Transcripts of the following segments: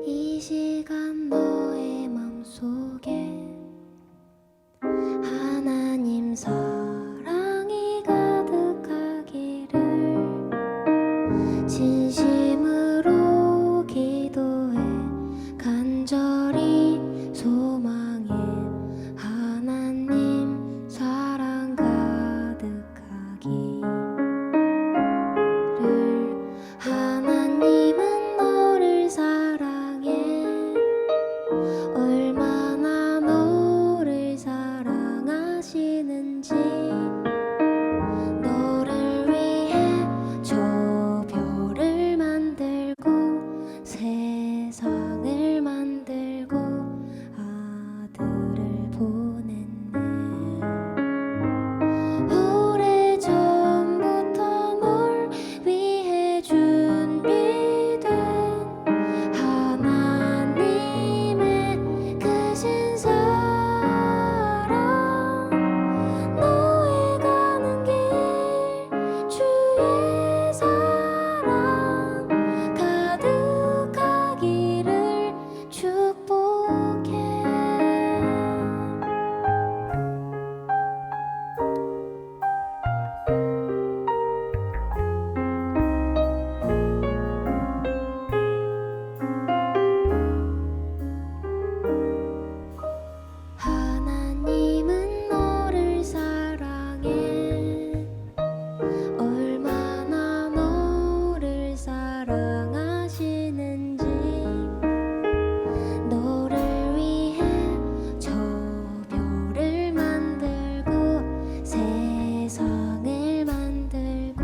이 시간 너의 맘속에 하나님 사랑이 가득하기를 진심으로 기도해 간절히 소망해. 하나님 사랑 가득하기를. 하나님은 너를 사랑해. 얼마나 너를 사랑하시는지. 너를 위해 저 별을 만들고 세상을 만들고 아들을 보냈네. 오래전부터 널 위해 준비된 하나님의 크신 사랑. 너의 가는 길 주의 사랑 가득하기를 축복해. 하나님은 너를 사랑해. 얼마나 너를 사랑하시는지. 너를 위해 저 별을 만들고 세상을 만들고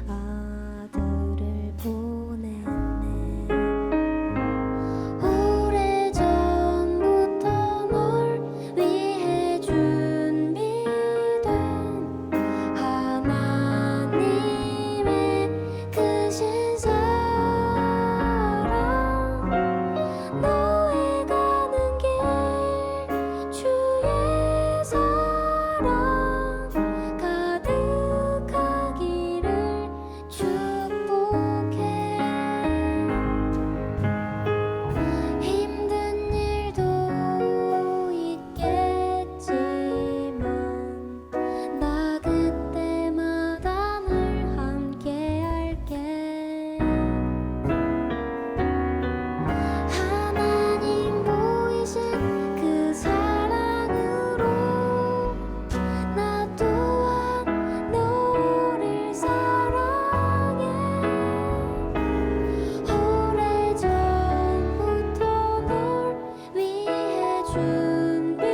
아들을 보냈네. 오래전부터 널 위해 준비된 하나님의 크신 사랑. 너의 가는 길 주의 사랑 가득하기를 축복해. 힘든 일도 있겠지만 나 그때마다 늘 함께 할게. 하나님 보이신 그 사랑으로 나 또한 너를 사랑해. 오래전부터 널 위해 준비된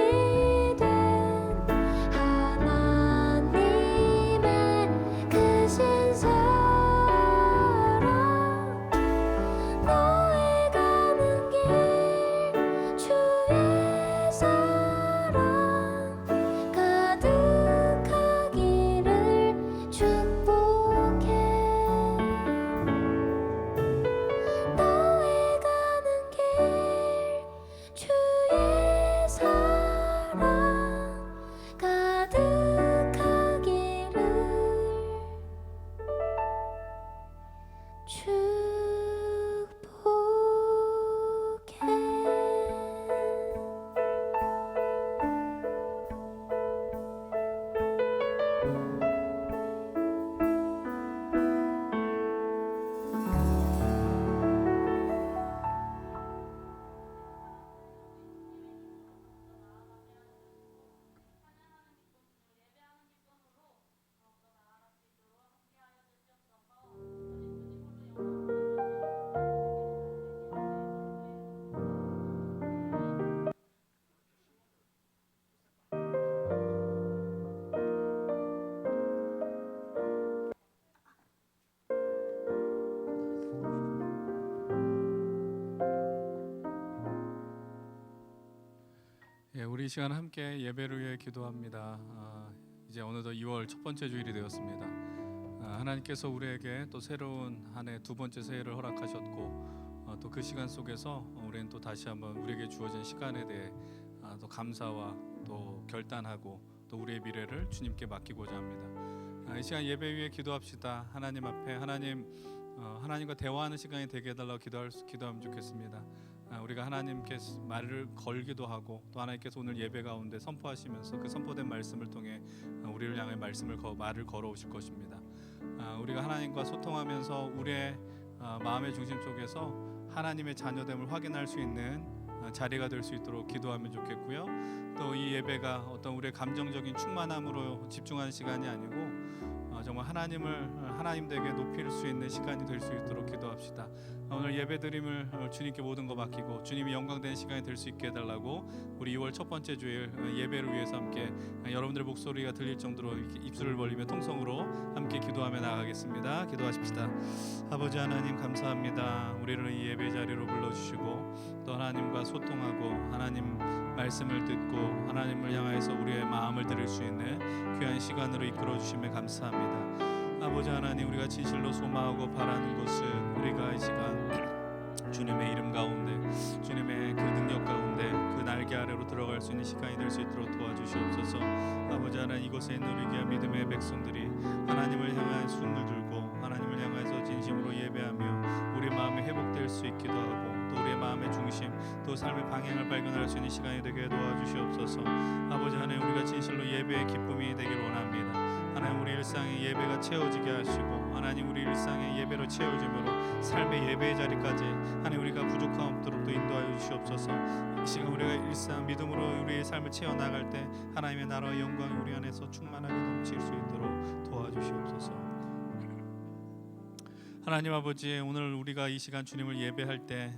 하나님의 크신 사랑. 너의 가는 길 주의 사랑 가득하기를 축복해. 너의 가는 길 주의 사랑 가득하기를 축복해. 우리 이 시간 함께 예배를 위해 기도합니다. 이제 어느덧 2월 첫 번째 주일이 되었습니다. 하나님께서 우리에게 또 새로운 한 해 두 번째 새해를 허락하셨고 또 그 시간 속에서 우리는 또 다시 한번 우리에게 주어진 시간에 대해 또 감사와 또 결단하고 또 우리의 미래를 주님께 맡기고자 합니다. 이 시간 예배 위에 기도합시다. 하나님 앞에 하나님과 대화하는 시간이 되게 해달라고 기도하면 좋겠습니다. 우리가 하나님께 말을 걸기도 하고 또 하나님께서 오늘 예배 가운데 선포하시면서 그 선포된 말씀을 통해 우리를 향해 말을 걸어오실 것입니다. 우리가 하나님과 소통하면서 우리의 마음의 중심 속에서 하나님의 자녀됨을 확인할 수 있는 자리가 될 수 있도록 기도하면 좋겠고요. 또 이 예배가 어떤 우리의 감정적인 충만함으로 집중하는 시간이 아니고 정말 하나님에게 높일 수 있는 시간이 될 수 있도록 기도합시다. 오늘 예배드림을 주님께 모든 거 맡기고 주님이 영광되는 시간이 될 수 있게 해달라고 우리 2월 첫 번째 주일 예배를 위해서 함께 여러분들의 목소리가 들릴 정도로 입술을 벌리며 통성으로 함께 기도하며 나아가겠습니다. 기도하십시다. 아버지 하나님 감사합니다. 우리를 이 예배 자리로 불러주시고 또 하나님과 소통하고 하나님 말씀을 듣고 하나님을 향해서 우리의 마음을 들을 수 있는 귀한 시간으로 이끌어 주심에 감사합니다. 아버지 하나님, 우리가 진실로 소망하고 바라는 것은 우리가 이 시간 주님의 이름 가운데 주님의 그 능력 가운데 그 날개 아래로 들어갈 수 있는 시간이 될 수 있도록 도와주시옵소서. 아버지 하나님, 이곳에 있는 우리 귀한 믿음의 백성들이 하나님을 향한 숨을 들고 하나님을 향해서 진심으로 예배하며 우리 마음이 회복될 수 있기도 하고 또 우리의 마음의 중심 또 삶의 방향을 발견할 수 있는 시간이 되게 도와주시옵소서. 아버지 하나님, 우리가 진실로 예배의 기쁨이 되길 원합니다. 하나님, 우리 일상의 예배가 채워지게 하시고 하나님, 우리 일상의 예배로 채워짐으로 삶의 예배의 자리까지 하나님 우리가 부족함 없도록 또 인도하여 주시옵소서. 이 시간 우리가 일상 믿음으로 우리의 삶을 채워나갈 때 하나님의 나라와 영광이 우리 안에서 충만하게 넘칠 수 있도록 도와주시옵소서. 하나님 아버지, 오늘 우리가 이 시간 주님을 예배할 때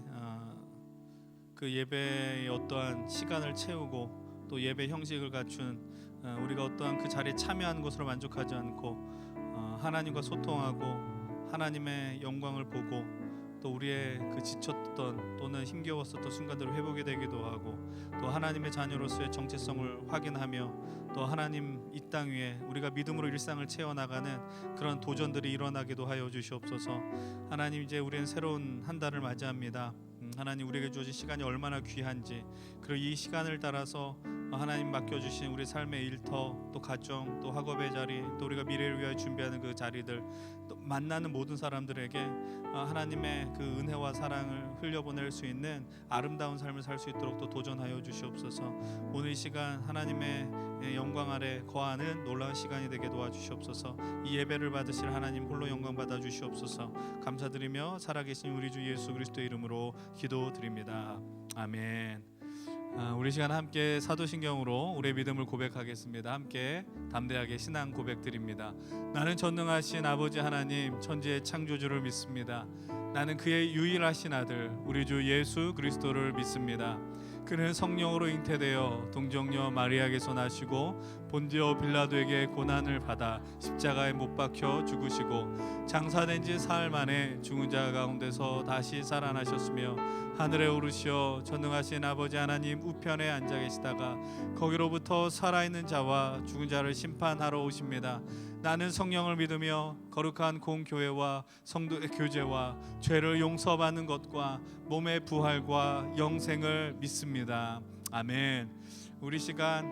그 예배의 어떠한 시간을 채우고 또 예배 형식을 갖춘 우리가 어떠한 그 자리에 참여하는 것으로 만족하지 않고 하나님과 소통하고 하나님의 영광을 보고 또 우리의 그 지쳤던 또는 힘겨웠었던 순간들을 회복이 되기도 하고 또 하나님의 자녀로서의 정체성을 확인하며 또 하나님 이 땅 위에 우리가 믿음으로 일상을 채워나가는 그런 도전들이 일어나기도 하여 주시옵소서. 하나님, 이제 우리는 새로운 한 달을 맞이합니다. 하나님, 우리에게 주어진 시간이 얼마나 귀한지 그리고 이 시간을 따라서 하나님 맡겨주신 우리 삶의 일터 또 가정 또 학업의 자리 또 우리가 미래를 위하여 준비하는 그 자리들 또 만나는 모든 사람들에게 하나님의 그 은혜와 사랑을 흘려보낼 수 있는 아름다운 삶을 살 수 있도록 또 도전하여 주시옵소서. 오늘 이 시간 하나님의 영광 아래 거하는 놀라운 시간이 되게 도와주시옵소서. 이 예배를 받으실 하나님 홀로 영광 받아 주시옵소서. 감사드리며 살아계신 우리 주 예수 그리스도의 이름으로 기도드립니다. 아멘. 우리 시간 함께 사도신경으로 우리의 믿음을 고백하겠습니다. 함께 담대하게 신앙 고백드립니다. 나는 전능하신 아버지 하나님 천지의 창조주를 믿습니다. 나는 그의 유일하신 아들 우리 주 예수 그리스도를 믿습니다. 그는 성령으로 잉태되어 동정녀 마리아에게서 나시고 본디오 빌라도에게 고난을 받아 십자가에 못 박혀 죽으시고 장사된 지 사흘 만에 죽은 자 가운데서 다시 살아나셨으며 하늘에 오르시어 전능하신 아버지 하나님 우편에 앉아 계시다가 거기로부터 살아있는 자와 죽은 자를 심판하러 오십니다. 나는 성령을 믿으며 거룩한 공교회와 성도의 교제와 죄를 용서받는 것과 몸의 부활과 영생을 믿습니다. 아멘. 우리 시간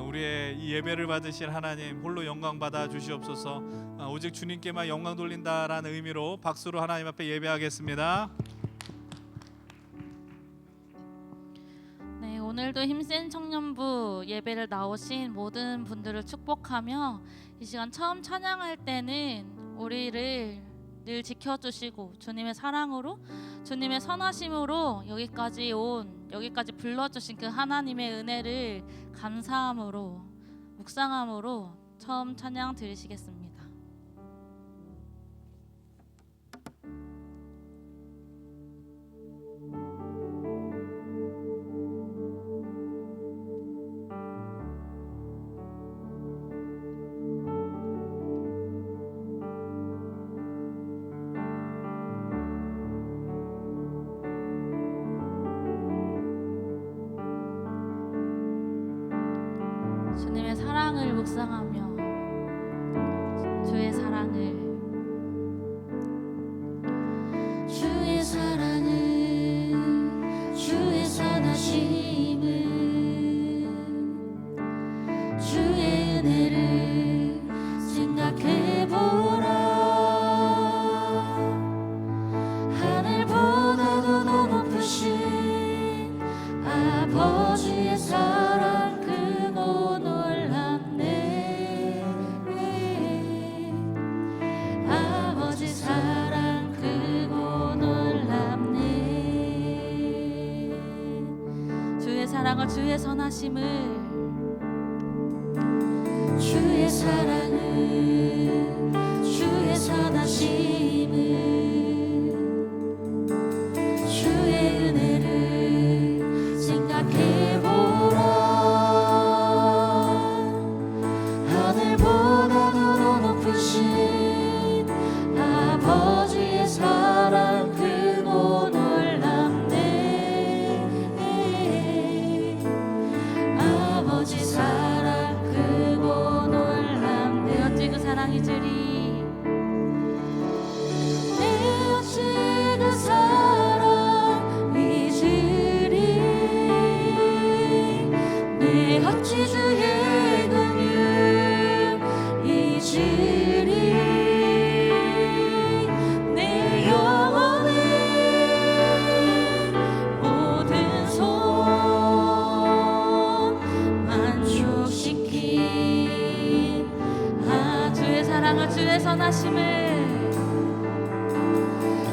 우리의 이 예배를 받으실 하나님 홀로 영광 받아 주시옵소서. 오직 주님께만 영광 돌린다라는 의미로 박수로 하나님 앞에 예배하겠습니다. 네, 오늘도 힘센 청년부 예배를 나오신 모든 분들을 축복하며 이 시간 처음 찬양할 때는 우리를 늘 지켜주시고 주님의 사랑으로 주님의 선하심으로 여기까지 불러주신 그 하나님의 은혜를 감사함으로 묵상함으로 처음 찬양 드리시겠습니다. 묵상하며 주의 사랑을 주의 사랑은 주의 선하심은 주의 은혜를 생각해보라. 하늘보다도 더 높으신 아버지의 사랑 크고 놀랍네. 아버지 사랑 크고 놀랍네. 주의 사랑과 주의 선하심을 주의 사랑은 주의 선하심은 주의 은혜를 생각해보라. 하늘보다도 더 높으신 아버지의 사랑 크고 놀랍네. 아버지 사랑 크고 놀랍네. 내 어찌 그 사랑이 주리 내 어찌 그 사랑이 주리. 내 어찌 주의 긍휼이 주리. 내 영혼의 모든 소원 만족시킨 주의 사랑과 주의 선하심을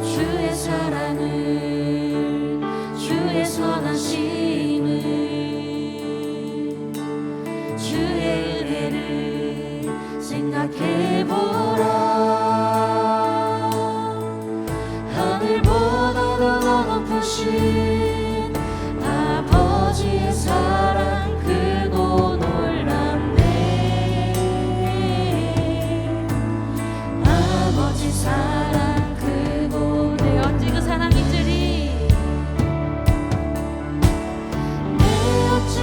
주의 사랑을 주의 선하심을 주의 은혜를 생각해보라. 하늘보다도 더 높으신 아버지의 사랑 크고 놀랍네. 아버지 사랑 크고 내 어찌 그 사랑이 주리 내 어찌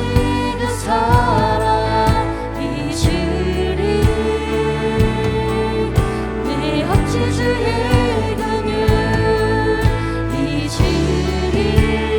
그 사랑이 주리. 내 어찌 주의 긍휼이 주리.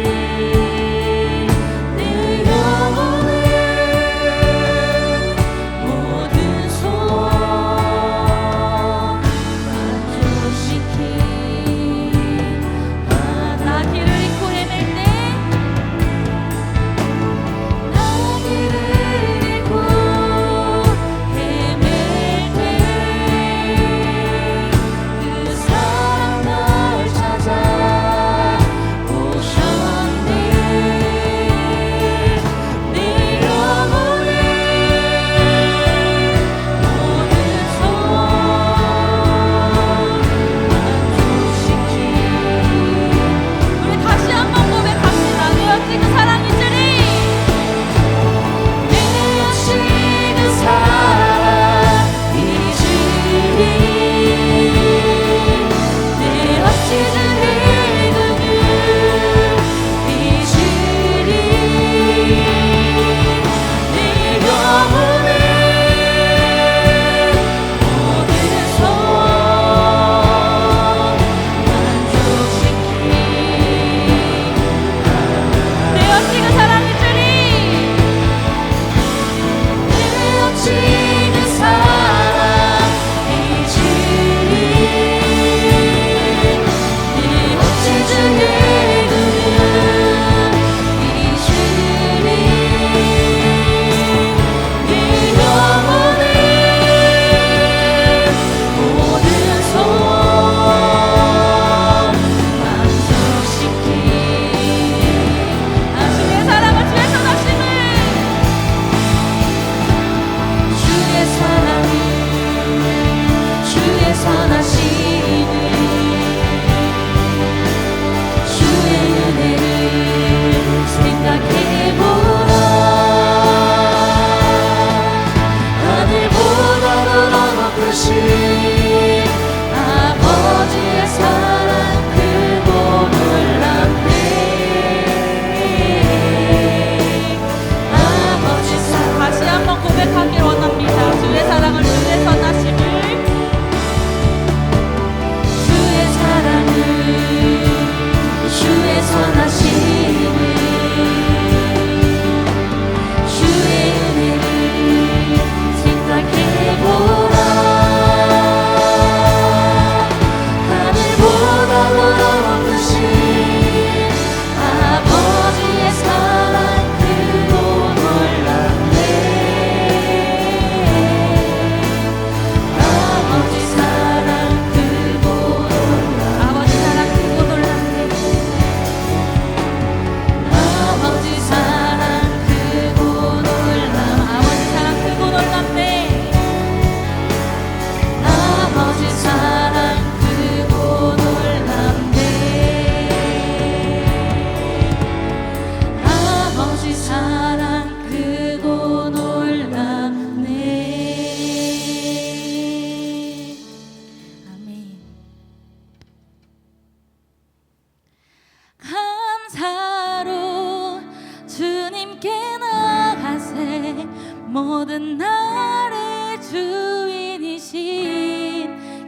모든 날의 주인이신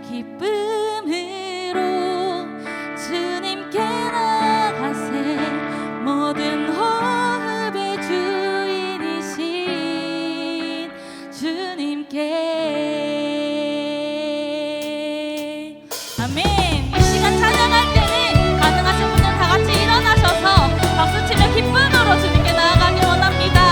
기쁨으로 주님께 나가세. 모든 호흡의 주인이신 주님께. 아멘. 이 시간 찬양할 때는 가능하신 분들 다 같이 일어나셔서 박수치며 기쁨으로 주님께 나아가길 원합니다.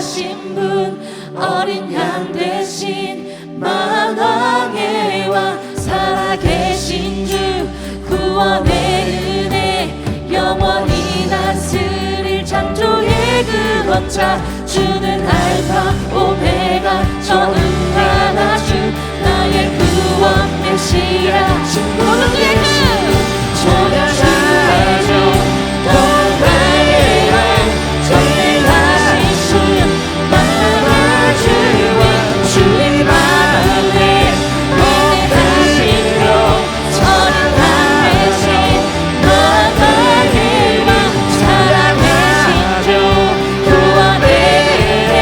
하신 분 어린 양 대신 만왕의 왕 살아계신 주 구원의 은혜 영원히 다스릴 창조의 근원자 주는 알파 오메가 전능하나 주 나의 구원 메시아 모든 주의 주 전능하신 주 동방의 왕 전능하신 주 만왕의 주와 주의 마음에 위대하신 로 어린 양 대신 만왕의 왕 살아계신 주 구원의 은혜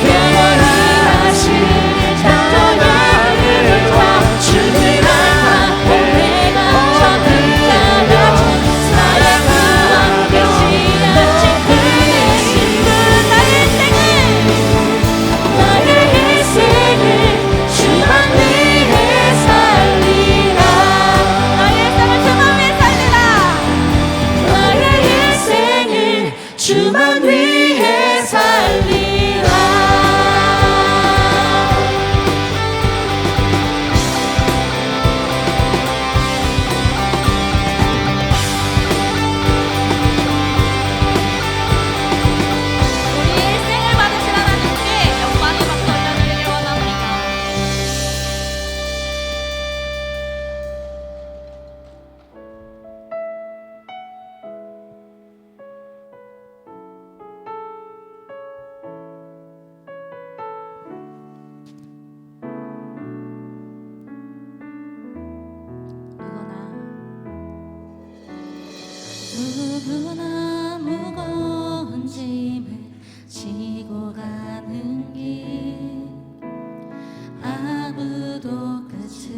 영원히 다스릴 창조의 근원자 주는 알파 오메가 전능하나 주 나의 구원 메시아 친구되신 분 나의 인생을 주만 위해 살리라 나의 인생을 주만 위해 살리라 나의 인생을 주만 위해 살리라 우리의 일생을 받으신 하나님께 영광의 박수 올려드리길 원합니다. 누구나 무거운 짐을 지고 가는 길 아무도 끝을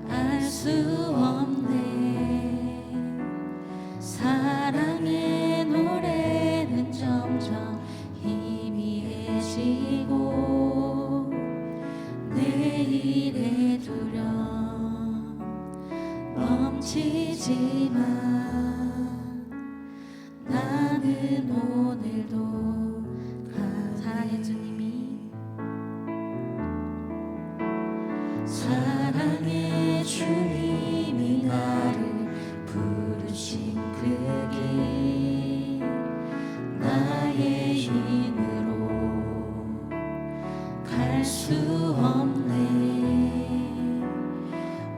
알 수 없네 사랑의 노래는 점점 희미해지고 내일의 두려움 넘치지만 나는 오늘도 사랑의 주님이 사랑의 주님이 나를 부르신 그 길 나의 힘으로 갈 수 없네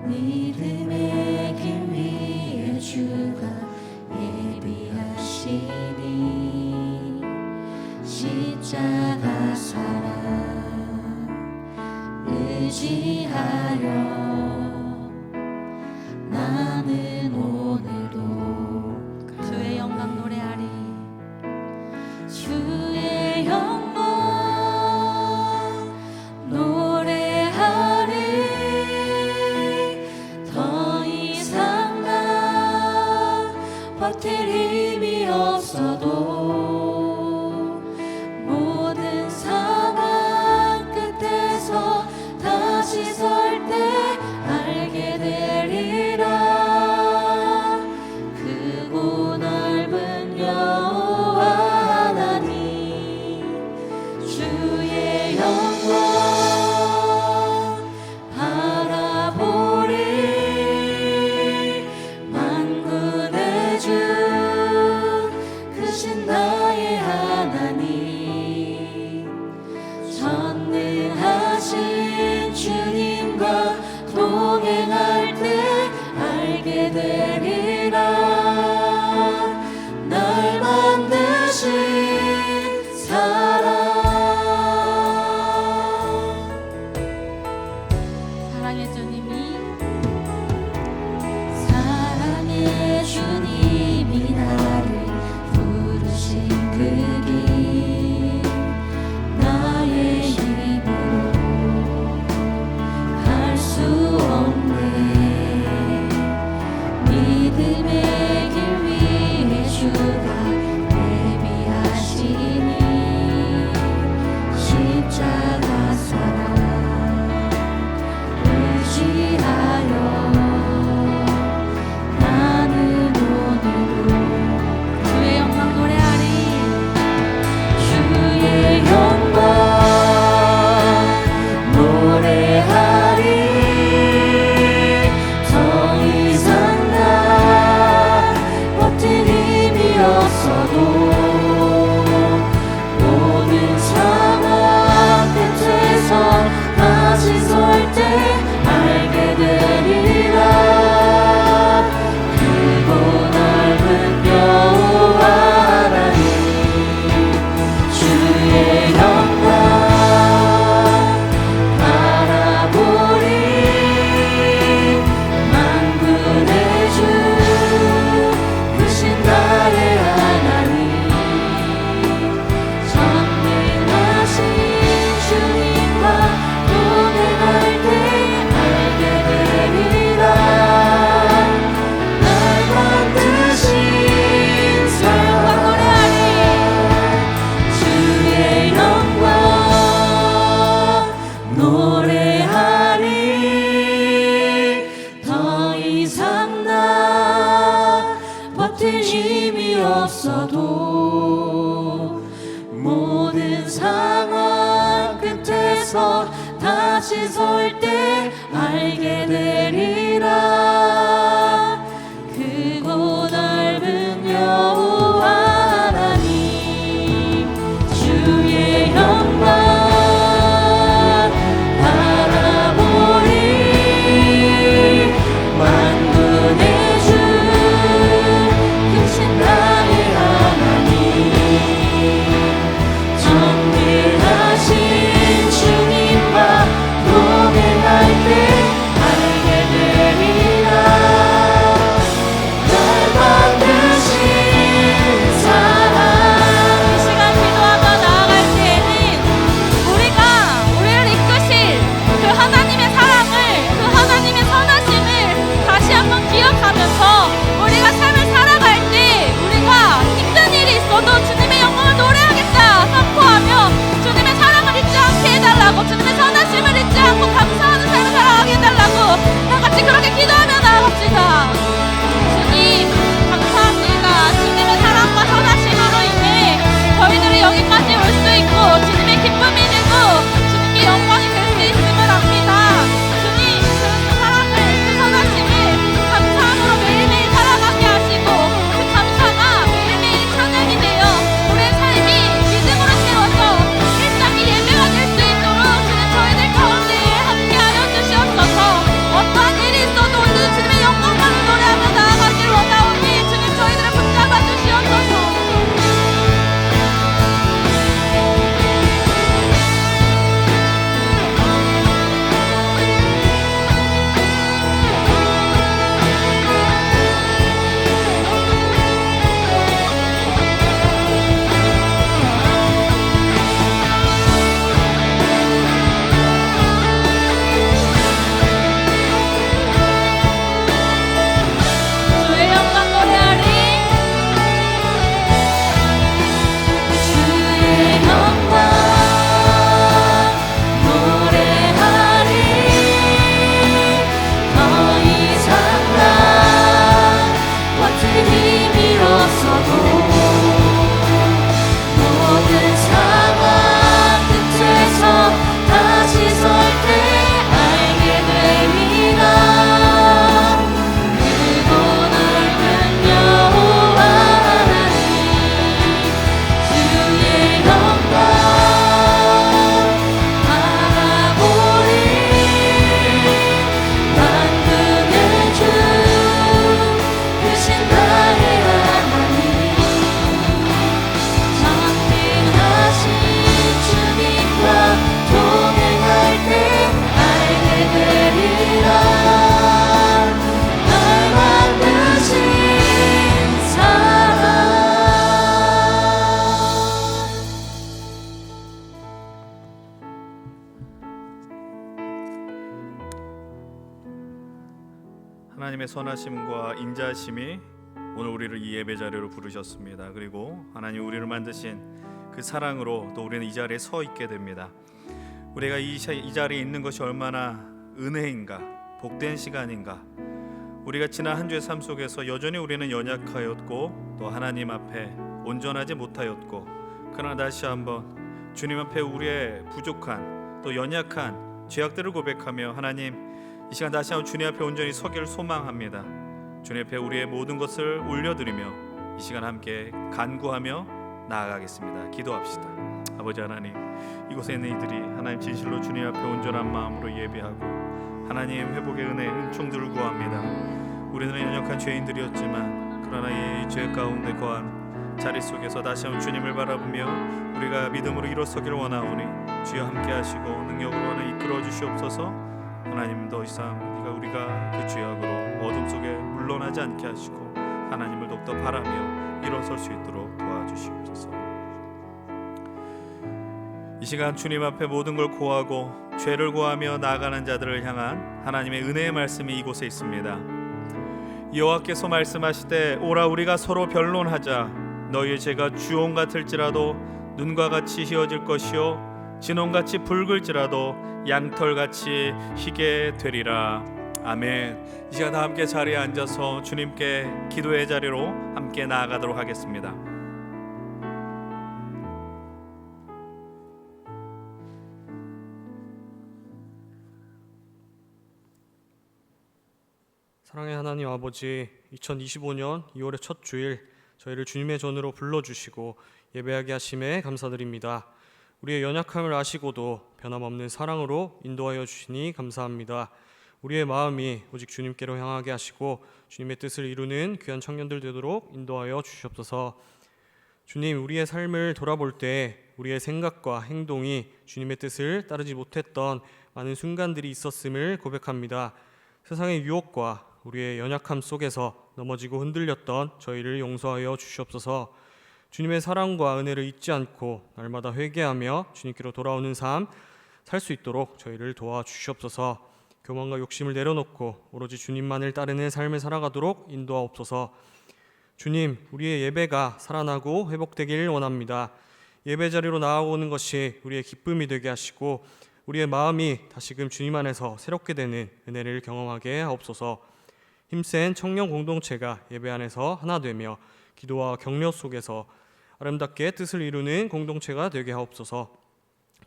믿음의 길 위에 주가 예비하시니 십자가 사랑 의지하여 나는 오늘도 주의 영광 노래하리. 주의 영광 노래하리 더 이상 나 버틸 힘이 없어도 모든 상황 끝에서 다시 설 때 알게 되리라 크고 넓은 여호와 하나님 주의 영광 바라보리 만군의 주 크신 나의 하나님 전능하신 주님과 동행할 때 알게 되리라 날 만드신 사랑 사랑의 주님이 사랑의 주님이 나를 부르신 없어도 모든 상황 끝에서 다시 설 때 알게 되리라. 크고 넓은 여호와 하나님 주의 영광 바라보리. 만군의 주 크신 나의 하나님 전능하신 주님과 동행할 때 알게 되리라. 날 만드신 사랑 주의 영광 노래하리. 더 이상 나 버틸 힘이 없어도 모든 상황 끝에서 다시 설 때 알게 되리라. 크고 넓은 여호와 하나님 주의 영광 바라보리. 만군의 주 크신 나의 하나님 전능하신 주님과 동행할 때 알게 되리라. 날 만드신 사랑. 이 시간 기도하며 나아갈 때에는 우리를 이끄실 그 하나님의 사랑을, 그 하나님의 선하심을 다시 한번 기억하면서 우리가 삶을 살아갈 때 우리가 힘든 일이 있어도 주님의 영광을 노래하겠다 선포하며 주님의 사랑을 잊지 않게 해달라고, 주님의 선하심을 잊지 않고 감사하는 삶을 살아가게 해달라고 다 같이 그렇게 기도하며 나아갑시다. 주님 감사합니다. 주님의 사랑과 선하심으로 인해 저희들이 여기까지 올 수 있고 주님의 기쁨이 되고 주님께 영광이 될 수 있음을 압니다. 주님 그 사랑을, 그 선하심을 감사함으로 매일매일 살아가게 하시고 그 감사가 매일매일 찬양이 되어 우리의 삶이 믿음으로 채워져 일상이 예배가 될 수 있도록 주님 저희들 가운데 함께하여 주시옵소서. 어떠한 일이 있어도 오늘 주님의 영광만을 노래하며 나아가길 원하오니 주님 저희들을 붙잡아 주시옵소서. 주의 영광 노래하리. 주의 영광 노래하리. 더 이상 나 버틸 힘이 없어도 모든 상황 끝에서 다시 설 때 알게 되리라. 크고 넓은 여호와 하나님 주의 영광 바라보리. 만군의 주 크신 나의 하나님 전능하신 주님과 동행할 때 알게 되리라. 날 만드신 사랑. 하나님의 선하심과 인자하심이 오늘 우리를 이 예배 자리로 부르셨습니다. 그리고 하나님 우리를 만드신 그 사랑으로 또 우리는 이 자리에 서 있게 됩니다. 우리가 이 자리에 있는 것이 얼마나 은혜인가, 복된 시간인가. 우리가 지난 한 주의 삶 속에서 여전히 우리는 연약하였고 또 하나님 앞에 온전하지 못하였고, 그러나 다시 한번 주님 앞에 우리의 부족한 또 연약한 죄악들을 고백하며 하나님 이 시간 다시 한번 주님 앞에 온전히 서기를 소망합니다. 주님 앞에 우리의 모든 것을 올려드리며 이 이 시간 함께 간구하며 나아가겠습니다. 기도합시다. 아버지 하나님, 이곳에 있는 이들이 하나님 진실로 주님 앞에 온전한 마음으로 예배하고 하나님 회복의 은혜 은총들을 구합니다. 우리는 연약한 죄인들이었지만 그러나 이 죄 가운데 거한 자리 속에서 다시 한번 주님을 바라보며 우리가 믿음으로 일어서기를 원하오니 주여 함께 하시고 능력으로 하나 이끌어 주시옵소서. 하나님 더 이상 우리가 그 죄악으로 어둠 속에 물러나지 않게 하시고 하나님을 더욱더 바라며 일어설 수 있도록 도와주시옵소서. 이 시간 주님 앞에 모든 걸 고하고 죄를 고하며 나아가는 자들을 향한 하나님의 은혜의 말씀이 이곳에 있습니다. 여호와께서 말씀하시되 오라 우리가 서로 변론하자. 너희의 죄가 주홍 같을지라도 눈과 같이 희어질 것이요 진홍같이 붉을지라도 양털같이 희게 되리라. 아멘. 이 시간 다 함께 자리에 앉아서 주님께 기도의 자리로 함께 나아가도록 하겠습니다. 사랑의 하나님 아버지, 2025년 2월의 첫 주일 저희를 주님의 전으로 불러주시고 예배하게 하심에 감사드립니다. 우리의 연약함을 아시고도 변함없는 사랑으로 인도하여 주시니 감사합니다. 우리의 마음이 오직 주님께로 향하게 하시고 주님의 뜻을 이루는 귀한 청년들 되도록 인도하여 주시옵소서. 주님, 우리의 삶을 돌아볼 때 우리의 생각과 행동이 주님의 뜻을 따르지 못했던 많은 순간들이 있었음을 고백합니다. 세상의 유혹과 우리의 연약함 속에서 넘어지고 흔들렸던 저희를 용서하여 주시옵소서. 주님의 사랑과 은혜를 잊지 않고 날마다 회개하며 주님께로 돌아오는 삶 살 수 있도록 저희를 도와주시옵소서. 교만과 욕심을 내려놓고 오로지 주님만을 따르는 삶을 살아가도록 인도하옵소서. 주님, 우리의 예배가 살아나고 회복되길 원합니다. 예배 자리로 나아오는 것이 우리의 기쁨이 되게 하시고 우리의 마음이 다시금 주님 안에서 새롭게 되는 은혜를 경험하게 하옵소서. 힘센 청년 공동체가 예배 안에서 하나 되며 기도와 격려 속에서 아름답게 뜻을 이루는 공동체가 되게 하옵소서.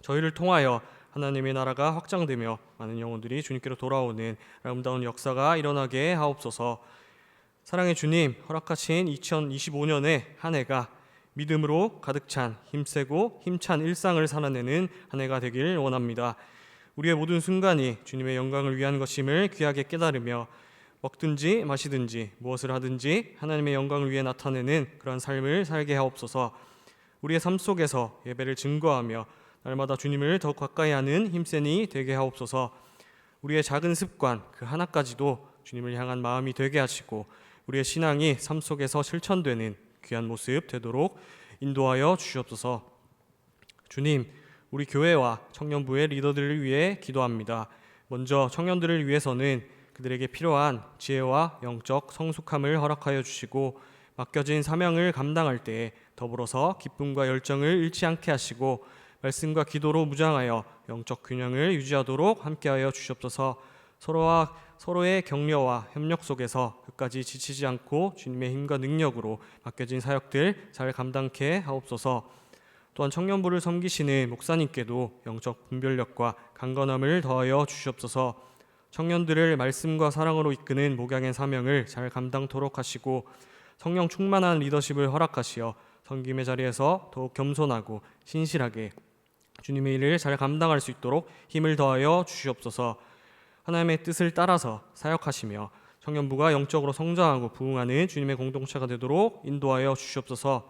저희를 통하여 하나님의 나라가 확장되며 많은 영혼들이 주님께로 돌아오는 아름다운 역사가 일어나게 하옵소서. 사랑의 주님, 허락하신 2025년의 한 해가 믿음으로 가득 찬 힘세고 힘찬 일상을 살아내는 한 해가 되길 원합니다. 우리의 모든 순간이 주님의 영광을 위한 것임을 귀하게 깨달으며 먹든지 마시든지 무엇을 하든지 하나님의 영광을 위해 나타내는 그런 삶을 살게 하옵소서. 우리의 삶 속에서 예배를 증거하며 날마다 주님을 더욱 가까이 하는 힘센이 되게 하옵소서. 우리의 작은 습관 그 하나까지도 주님을 향한 마음이 되게 하시고 우리의 신앙이 삶 속에서 실천되는 귀한 모습 되도록 인도하여 주시옵소서. 주님, 우리 교회와 청년부의 리더들을 위해 기도합니다. 먼저 청년들을 위해서는 그들에게 필요한 지혜와 영적 성숙함을 허락하여 주시고 맡겨진 사명을 감당할 때에 더불어서 기쁨과 열정을 잃지 않게 하시고 말씀과 기도로 무장하여 영적 균형을 유지하도록 함께하여 주시옵소서. 서로의 격려와 협력 속에서 끝까지 지치지 않고 주님의 힘과 능력으로 맡겨진 사역들 잘 감당케 하옵소서. 또한 청년부를 섬기시는 목사님께도 영적 분별력과 강건함을 더하여 주시옵소서. 청년들을 말씀과 사랑으로 이끄는 목양의 사명을 잘 감당토록 하시고 성령 충만한 리더십을 허락하시어 섬김의 자리에서 더욱 겸손하고 신실하게 주님의 일을 잘 감당할 수 있도록 힘을 더하여 주시옵소서. 하나님의 뜻을 따라서 사역하시며 청년부가 영적으로 성장하고 부흥하는 주님의 공동체가 되도록 인도하여 주시옵소서.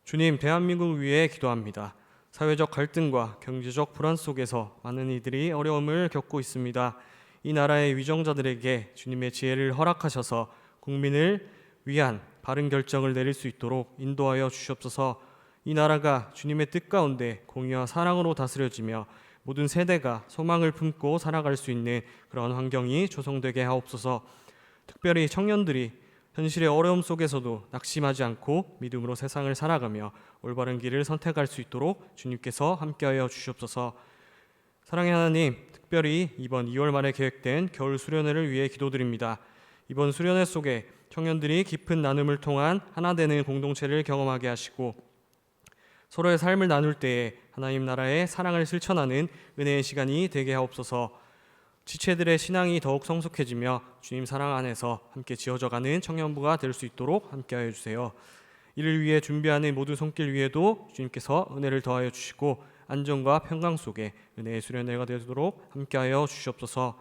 주님, 대한민국을 위해 기도합니다. 사회적 갈등과 경제적 불안 속에서 많은 이들이 어려움을 겪고 있습니다. 이 나라의 위정자들에게 주님의 지혜를 허락하셔서 국민을 위한 바른 결정을 내릴 수 있도록 인도하여 주시옵소서. 이 나라가 주님의 뜻 가운데 공의와 사랑으로 다스려지며 모든 세대가 소망을 품고 살아갈 수 있는 그런 환경이 조성되게 하옵소서. 특별히 청년들이 현실의 어려움 속에서도 낙심하지 않고 믿음으로 세상을 살아가며 올바른 길을 선택할 수 있도록 주님께서 함께하여 주시옵소서. 사랑의 하나님, 특별히 이번 2월 말에 계획된 겨울 수련회를 위해 기도드립니다. 이번 수련회 속에 청년들이 깊은 나눔을 통한 하나 되는 공동체를 경험하게 하시고 서로의 삶을 나눌 때에 하나님 나라의 사랑을 실천하는 은혜의 시간이 되게 하옵소서. 지체들의 신앙이 더욱 성숙해지며 주님 사랑 안에서 함께 지어져가는 청년부가 될 수 있도록 함께하여 주세요. 이를 위해 준비하는 모든 손길 위에도 주님께서 은혜를 더하여 주시고 안정과 평강 속에 은혜의 수련회가 되도록 함께하여 주시옵소서.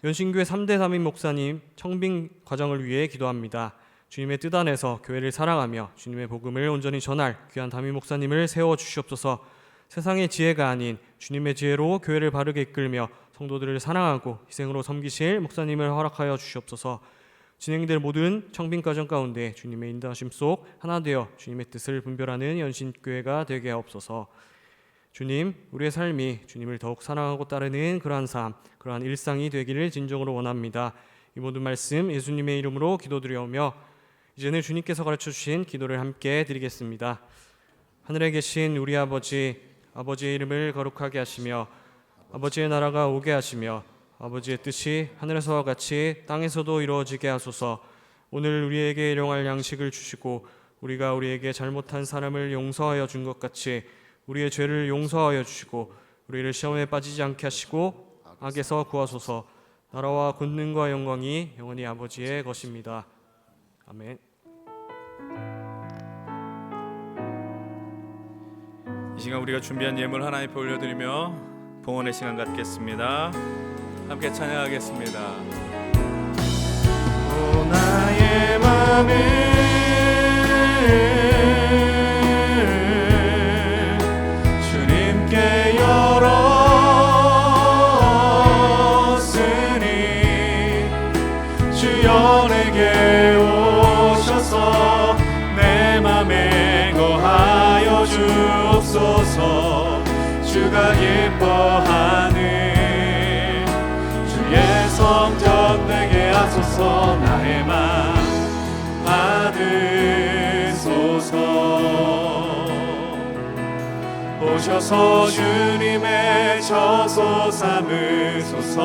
연신교회 3대 담임 목사님 청빙 과정을 위해 기도합니다. 주님의 뜻 안에서 교회를 사랑하며 주님의 복음을 온전히 전할 귀한 담임 목사님을 세워 주시옵소서. 세상의 지혜가 아닌 주님의 지혜로 교회를 바르게 이끌며 성도들을 사랑하고 희생으로 섬기실 목사님을 허락하여 주시옵소서. 진행될 모든 청빙 과정 가운데 주님의 인도하심 속 하나 되어 주님의 뜻을 분별하는 연신교회가 되게 하옵소서. 주님, 우리의 삶이 주님을 더욱 사랑하고 따르는 그러한 삶, 그러한 일상이 되기를 진정으로 원합니다. 이 모든 말씀 예수님의 이름으로 기도드려오며 이제는 주님께서 가르쳐 주신 기도를 함께 드리겠습니다. 하늘에 계신 우리 아버지, 아버지의 이름을 거룩하게 하시며 아버지의 나라가 오게 하시며 아버지의 뜻이 하늘에서와 같이 땅에서도 이루어지게 하소서. 오늘 우리에게 일용할 양식을 주시고 우리가 우리에게 잘못한 사람을 용서하여 준 것 같이 우리의 죄를 용서하여 주시고 우리를 시험에 빠지지 않게 하시고 악에서 구하소서. 나라와 권능과 영광이 영원히 아버지의 것입니다. 아멘. 이 시간 우리가 준비한 예물 하나 앞에 올려드리며 봉헌의 시간 갖겠습니다. 함께 찬양하겠습니다. 오 나의 맘을 주님께 열었으니 주여 내게 오셔서 내 맘에 거하여 주옵소서. 주가 기뻐하는 주의 성전 되게 하소서. 나의 맘 받으소서. 오셔서 주님의 처소 삼으소서.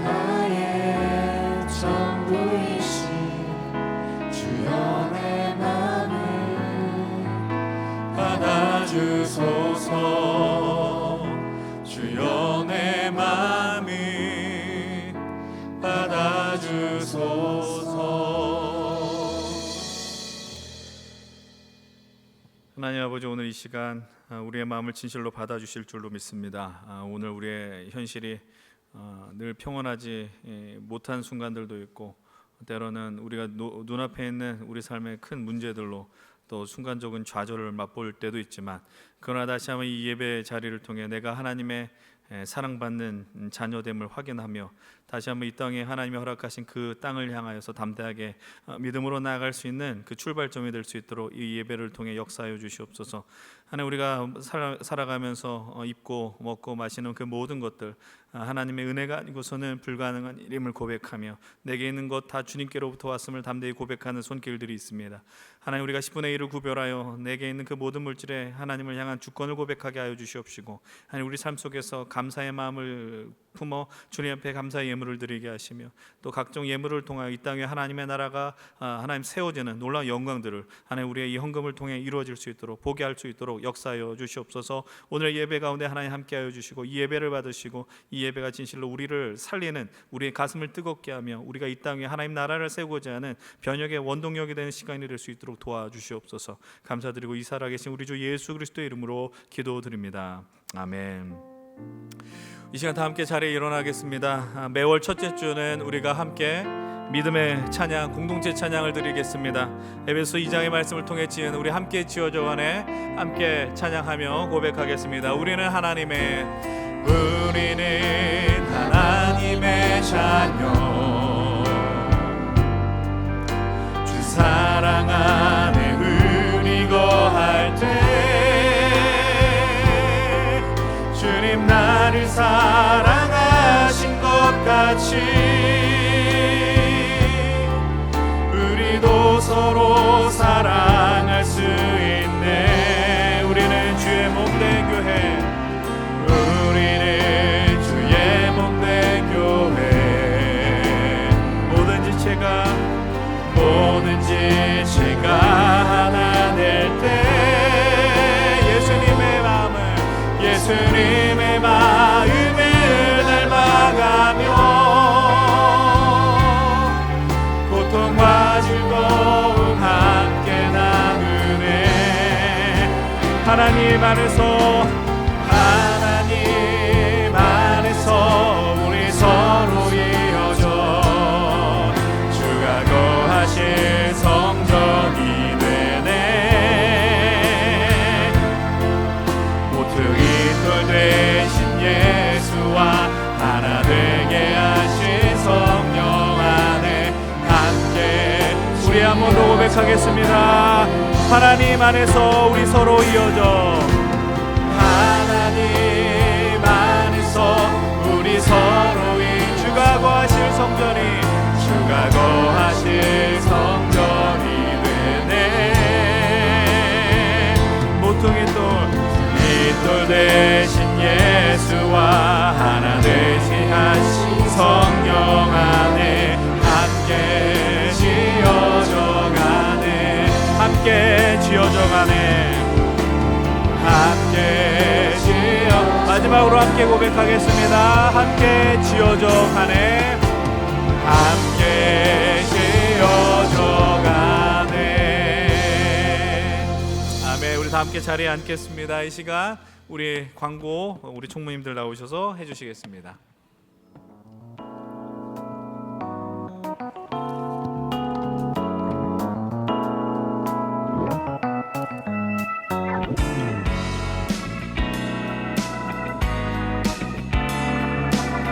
나의 전부이신 주여 내 맘을 받아주소서. 주여 내 맘을 받아주소서. 하나님 아버지, 오늘 이 시간 우리의 마음을 진실로 받아주실 줄로 믿습니다. 오늘 우리의 현실이 늘 평온하지 못한 순간들도 있고 때로는 우리가 눈앞에 있는 우리 삶의 큰 문제들로 또 순간적인 좌절을 맛볼 때도 있지만, 그러나 다시 한번 이 예배 자리를 통해 내가 하나님의 사랑받는 자녀됨을 확인하며 다시 한번 이 땅에 하나님이 허락하신 그 땅을 향하여서 담대하게 믿음으로 나아갈 수 있는 그 출발점이 될 수 있도록 이 예배를 통해 역사하여 주시옵소서. 하나님, 우리가 살아가면서 입고 먹고 마시는 그 모든 것들 하나님의 은혜가 아니고서는 불가능한 일임을 고백하며 내게 있는 것 다 주님께로부터 왔음을 담대히 고백하는 손길들이 있습니다. 하나님, 우리가 10분의 1을 구별하여 내게 있는 그 모든 물질에 하나님을 향한 주권을 고백하게 하여 주시옵시고, 하나님 우리 삶 속에서 감사의 마음을 품어 주님 앞에 감사의 예물을 드리게 하시며 또 각종 예물을 통하여 이 땅에 하나님의 나라가 하나님 세워지는 놀라운 영광들을 하나님 우리의 이 헌금을 통해 이루어질 수 있도록 보게 할 수 있도록 역사하여 주시옵소서. 오늘 예배 가운데 하나님 함께하여 주시고 이 예배를 받으시고 이 예배가 진실로 우리를 살리는, 우리의 가슴을 뜨겁게 하며 우리가 이 땅에 하나님 나라를 세우고자 하는 변혁의 원동력이 되는 시간이 될 수 있도록 도와주시옵소서. 감사드리고 이 살아계신 우리 주 예수 그리스도의 이름으로 기도드립니다. 아멘. 이 시간 다 함께 자리에 일어나겠습니다. 매월 첫째 주는 우리가 함께 믿음의 찬양, 공동체 찬양을 드리겠습니다. 에베소 2장의 말씀을 통해 지은 우리 함께 지어져 가네 함께 찬양하며 고백하겠습니다. 우리는 하나님의 자녀, 주 사랑 안에 은이 거할 때 주님 나를 사랑하신 것 같이 우리도 서로 사랑할 수 있네. 우리는 주의 몸된 교회, 우리는 주의 몸된 교회. 모든 지체가 하나 될 때 예수님의 마음을 예수님의 마음을 닮아가며 고통과 즐거움 함께 나누네. 하나님 안에서 우리 서로 이어져 주가 거하실 성전이 되네. 모퉁이 돌 되신 예수와 하나 되게 하신 성령 안에 함께 우리 한 번 더 고백하겠습니다. 하나님 안에서 우리 서로 이어져 하나님 안에서 우리 서로의 주가 거하실 성전이 되네. 모퉁이 돌 대신 예수와 하나 되시 하신 성령 안에 함께 지어져가네. 함께 지어져가네. 함께 지어 마지막으로 함께 고백하겠습니다. 함께 지어져 가네. 함께 지어져 가네. 아멘. 우리 다 함께 자리에 앉겠습니다. 이 시간 우리 광고 우리 총무님들 나오셔서 해주시겠습니다.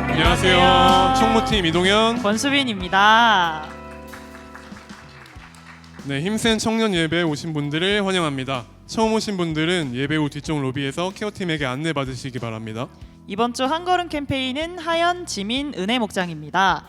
안녕하세요. 총무팀 이동현. 권수빈입니다. 네, 힘센 청년 예배에 오신 분들을 환영합니다. 처음 오신 분들은 예배 후 뒤쪽 로비에서 케어팀에게 안내 받으시기 바랍니다. 이번 주 한걸음 캠페인은 하연, 지민, 은혜 목장입니다.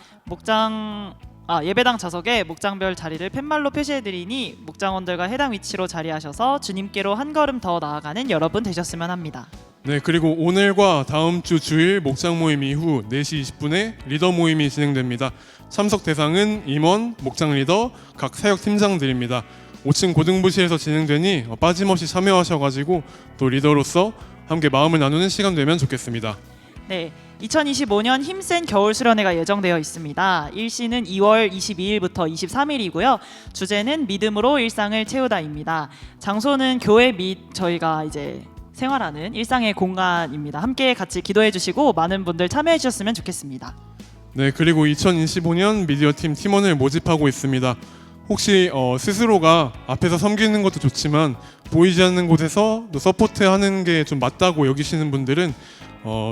예배당 좌석에 목장별 자리를 팻말로 표시해드리니 목장원들과 해당 위치로 자리하셔서 주님께로 한 걸음 더 나아가는 여러분 되셨으면 합니다. 네, 그리고 오늘과 다음 주 주일 목장 모임 이후 4시 20분에 리더 모임이 진행됩니다. 참석 대상은 임원, 목장 리더, 각 사역 팀장들입니다. 5층 고등부실에서 진행되니 빠짐없이 참여하셔가지고 또 리더로서 함께 마음을 나누는 시간 되면 좋겠습니다. 네, 2025년 힘센 겨울 수련회가 예정되어 있습니다. 일시는 2월 22일부터 23일이고요. 주제는 믿음으로 일상을 채우다입니다. 장소는 교회 및 저희가 이제 생활하는 일상의 공간입니다. 함께 같이 기도해 주시고 많은 분들 참여해 주셨으면 좋겠습니다. 네, 그리고 2025년 미디어팀 팀원을 모집하고 있습니다. 혹시 스스로가 앞에서 섬기는 것도 좋지만 보이지 않는 곳에서 또 서포트하는 게 좀 맞다고 여기시는 분들은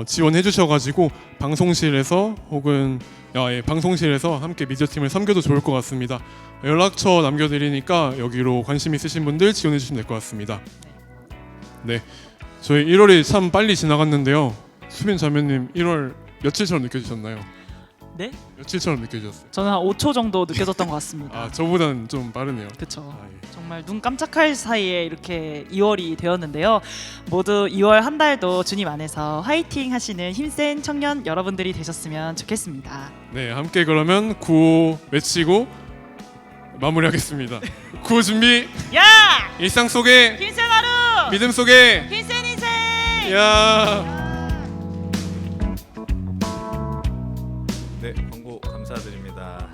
지원해 주셔가지고 방송실에서 혹은 방송실에서 함께 미디어팀을 섬겨도 좋을 것 같습니다. 연락처 남겨드리니까 여기로 관심 있으신 분들 지원해 주시면 될 것 같습니다. 네, 저희 1월이 참 빨리 지나갔는데요. 수빈 자매님 1월 며칠처럼 느껴지셨나요? 네? 며칠처럼 느껴지셨어요? 저는 한 5초 정도 느껴졌던 것 같습니다. 아, 저보다는 좀 빠르네요. 그렇죠. 예. 정말 눈 깜짝할 사이에 이렇게 2월이 되었는데요. 모두 2월 한 달도 주님 안에서 화이팅 하시는 힘센 청년 여러분들이 되셨으면 좋겠습니다. 네, 함께 그러면 구호 외치고 마무리하겠습니다. 구호 준비. 야! 일상 속에 힘센 하루! 믿음 속에 힘센 인생! 야. 네, 광고 감사드립니다.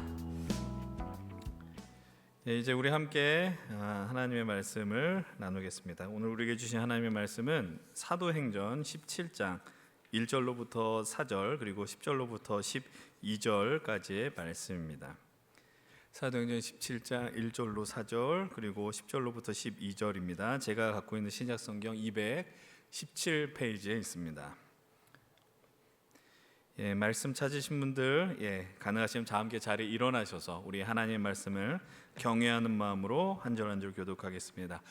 네, 이제 우리 함께 하나님의 말씀을 나누겠습니다. 오늘 우리에게 주신 하나님의 말씀은 사도행전 17장 1절로부터 4절 그리고 10절로부터 12절까지의 말씀입니다. 사도행전 17장 1절로 4절 그리고 10절로부터 12절입니다. 제가 갖고 있는 신약성경 217페이지에 있습니다. 예, 말씀 찾으신 분들 가능하시면 다 함께 자리에 일어나셔서 우리 하나님의 말씀을 경외하는 마음으로 한 절 한 절 교독하겠습니다.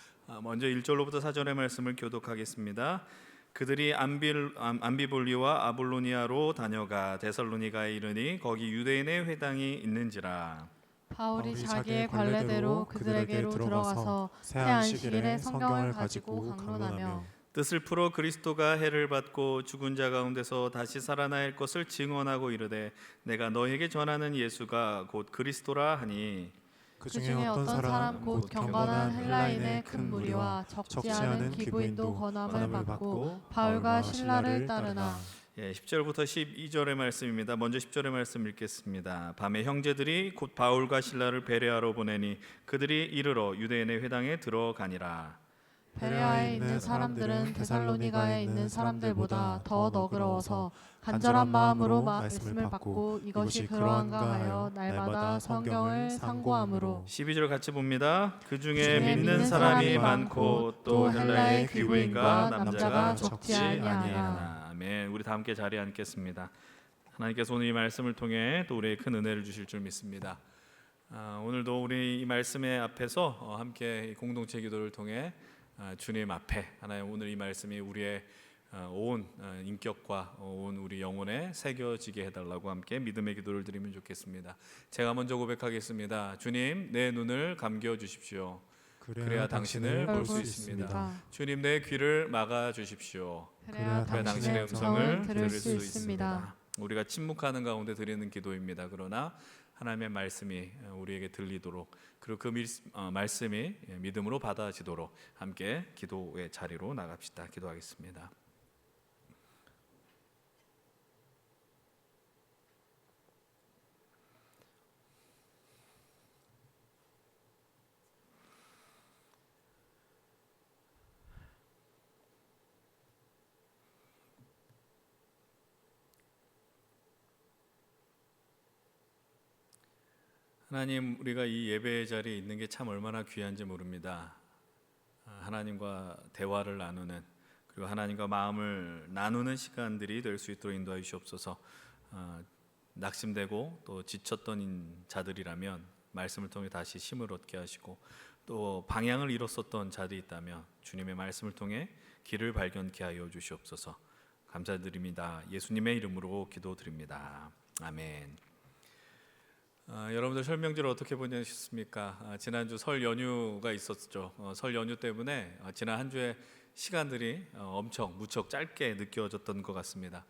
먼저 1절로부터 4절의 말씀을 교독하겠습니다. 그들이 암비볼리와 아볼로니아로 다녀가 데살로니가에 이르니 거기 유대인의 회당이 있는지라. 바울이 자기의 관례대로 그들에게로 들어가서 새 안식일에 성경을 가지고 강론하며 뜻을 풀어 그리스도가 해를 받고 죽은 자 가운데서 다시 살아날 것을 증언하고 이르되 내가 너에게 전하는 예수가 곧 그리스도라 하니 그 중에 어떤 사람 곧 경건한 헬라인의 큰 무리와 적지 않은 기부인도 권함을 받고 바울과 실라를 따르나. 10절부터 12절의 말씀입니다. 먼저 10절의 말씀 읽겠습니다. 밤에 형제들이 곧 바울과 실라를 베레아로 보내니 그들이 이르러 유대인의 회당에 들어가니라. 베레아에 있는 사람들은 데살로니가에 있는 사람들보다 더 너그러워서 간절한 마음으로 말씀을 받고 이것이 그러한가 하여 날마다 성경을 상고함으로. 12절 같이 봅니다. 그 중에 믿는 사람이 많고 또 헬라의 귀부인과 남자가 적지 아니하나. 아멘. 우리 다 함께 자리에 앉겠습니다. 하나님께서 오늘 이 말씀을 통해 또 우리의 큰 은혜를 주실 줄 믿습니다. 오늘도 우리 이 말씀의 앞에서 함께 공동체 기도를 통해 주님 앞에 하나님 오늘 이 말씀이 우리의 온 인격과 온 우리 영혼에 새겨지게 해달라고 함께 믿음의 기도를 드리면 좋겠습니다. 제가 먼저 고백하겠습니다. 주님, 내 눈을 감겨 주십시오. 그래야 당신을 볼 수 있습니다. 주님, 내 귀를 막아 주십시오. 그래야 당신의 음성을 들을 수 있습니다. 있습니다. 우리가 침묵하는 가운데 드리는 기도입니다. 그러나 하나님의 말씀이 우리에게 들리도록 그리고 그 말씀이 믿음으로 받아지도록 함께 기도의 자리로 나갑시다. 기도하겠습니다. 하나님, 우리가 이 예배의 자리에 있는 게 참 얼마나 귀한지 모릅니다. 하나님과 대화를 나누는 그리고 하나님과 마음을 나누는 시간들이 될 수 있도록 인도하여 주시옵소서. 낙심되고 또 지쳤던 자들이라면 말씀을 통해 다시 힘을 얻게 하시고 또 방향을 잃었었던 자들이 있다면 주님의 말씀을 통해 길을 발견케 하여 주시옵소서. 감사드립니다. 예수님의 이름으로 기도드립니다. 아멘. 여러분들 설명지를 어떻게 보내셨습니까? 지난주 설 연휴가 있었죠. 설 연휴 때문에 지난 한 주의 시간들이 엄청 무척 짧게 느껴졌던 것 같습니다.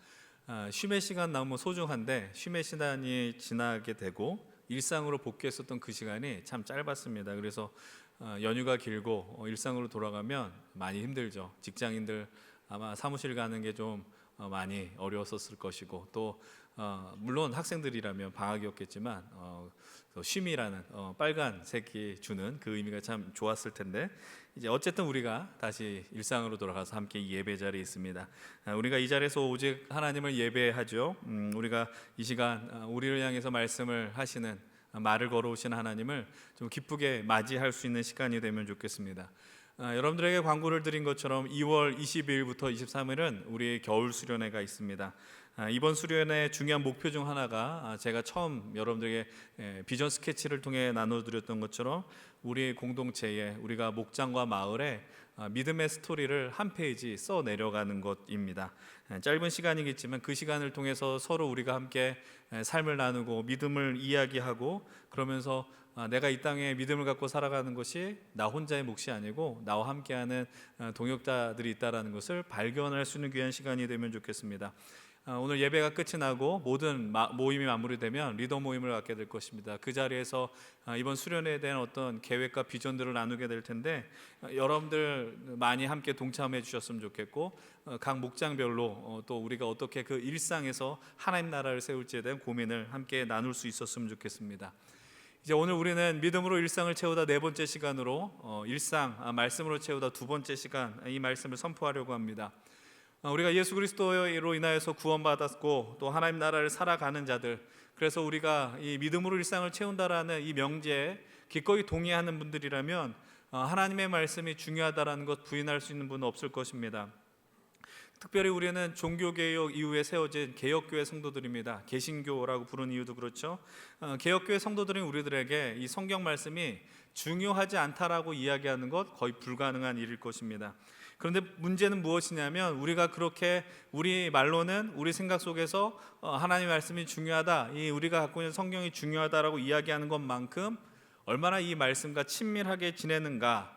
쉼의 시간 너무 소중한데 쉼의 시간이 지나게 되고 일상으로 복귀했었던 그 시간이 참 짧았습니다. 그래서 연휴가 길고 일상으로 돌아가면 많이 힘들죠. 직장인들 아마 사무실 가는 게 좀 많이 어려웠었을 것이고 또 물론 학생들이라면 방학이었겠지만 쉼이라는 빨간색이 주는 그 의미가 참 좋았을 텐데 이제 어쨌든 우리가 다시 일상으로 돌아가서 함께 이 예배 자리에 있습니다. 우리가 이 자리에서 오직 하나님을 예배하죠. 우리가 이 시간 우리를 향해서 말씀을 하시는 말을 걸어오신 하나님을 좀 기쁘게 맞이할 수 있는 시간이 되면 좋겠습니다. 여러분들에게 광고를 드린 것처럼 2월 22일부터 23일은 우리의 겨울 수련회가 있습니다. 이번 수련의 중요한 목표 중 하나가 제가 처음 여러분들에게 비전 스케치를 통해 나눠드렸던 것처럼 우리의 공동체에 우리가 목장과 마을에 믿음의 스토리를 한 페이지 써 내려가는 것입니다. 짧은 시간이겠지만 그 시간을 통해서 서로 우리가 함께 삶을 나누고 믿음을 이야기하고 그러면서 내가 이 땅에 믿음을 갖고 살아가는 것이 나 혼자의 몫이 아니고 나와 함께하는 동역자들이 있다는 것을 발견할 수 있는 귀한 시간이 되면 좋겠습니다. 오늘 예배가 끝이 나고 모든 모임이 마무리되면 리더 모임을 갖게 될 것입니다. 그 자리에서 이번 수련회에 대한 어떤 계획과 비전들을 나누게 될 텐데 여러분들 많이 함께 동참해 주셨으면 좋겠고 각 목장별로 또 우리가 어떻게 그 일상에서 하나님 나라를 세울지에 대한 고민을 함께 나눌 수 있었으면 좋겠습니다. 이제 오늘 우리는 믿음으로 일상을 채우다 네 번째 시간으로 일상 말씀으로 채우다 두 번째 시간 이 말씀을 선포하려고 합니다. 우리가 예수 그리스도로 인하여서 구원받았고 또 하나님 나라를 살아가는 자들 그래서 우리가 이 믿음으로 일상을 채운다라는 이 명제에 기꺼이 동의하는 분들이라면 하나님의 말씀이 중요하다라는 것 부인할 수 있는 분은 없을 것입니다. 특별히 우리는 종교개혁 이후에 세워진 개혁교회 성도들입니다. 개신교라고 부르는 이유도 그렇죠. 개혁교회 성도들인 우리들에게 이 성경 말씀이 중요하지 않다라고 이야기하는 것 거의 불가능한 일일 것입니다. 그런데 문제는 무엇이냐면 우리가 그렇게 우리 말로는 우리 생각 속에서 하나님의 말씀이 중요하다, 이 우리가 갖고 있는 성경이 중요하다라고 이야기하는 것만큼 얼마나 이 말씀과 친밀하게 지내는가,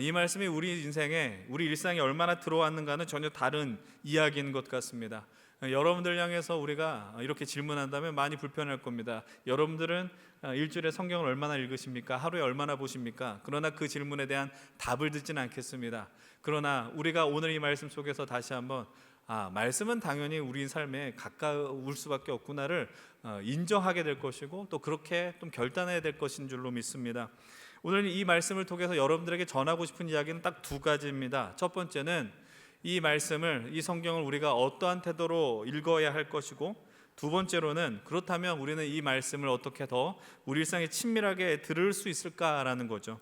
이 말씀이 우리 인생에 우리 일상에 얼마나 들어왔는가는 전혀 다른 이야기인 것 같습니다. 여러분들 향해서 우리가 이렇게 질문한다면 많이 불편할 겁니다. 여러분들은 일주일에 성경을 얼마나 읽으십니까? 하루에 얼마나 보십니까? 그러나 그 질문에 대한 답을 듣지는 않겠습니다. 그러나 우리가 오늘 이 말씀 속에서 다시 한번 말씀은 당연히 우리 삶에 가까울 수밖에 없구나를 인정하게 될 것이고 또 그렇게 좀 결단해야 될 것인 줄로 믿습니다. 오늘 이 말씀을 통해서 여러분들에게 전하고 싶은 이야기는 딱 두 가지입니다. 첫 번째는 이 말씀을, 이 성경을 우리가 어떠한 태도로 읽어야 할 것이고, 두 번째로는 그렇다면 우리는 이 말씀을 어떻게 더 우리 일상에 친밀하게 들을 수 있을까라는 거죠.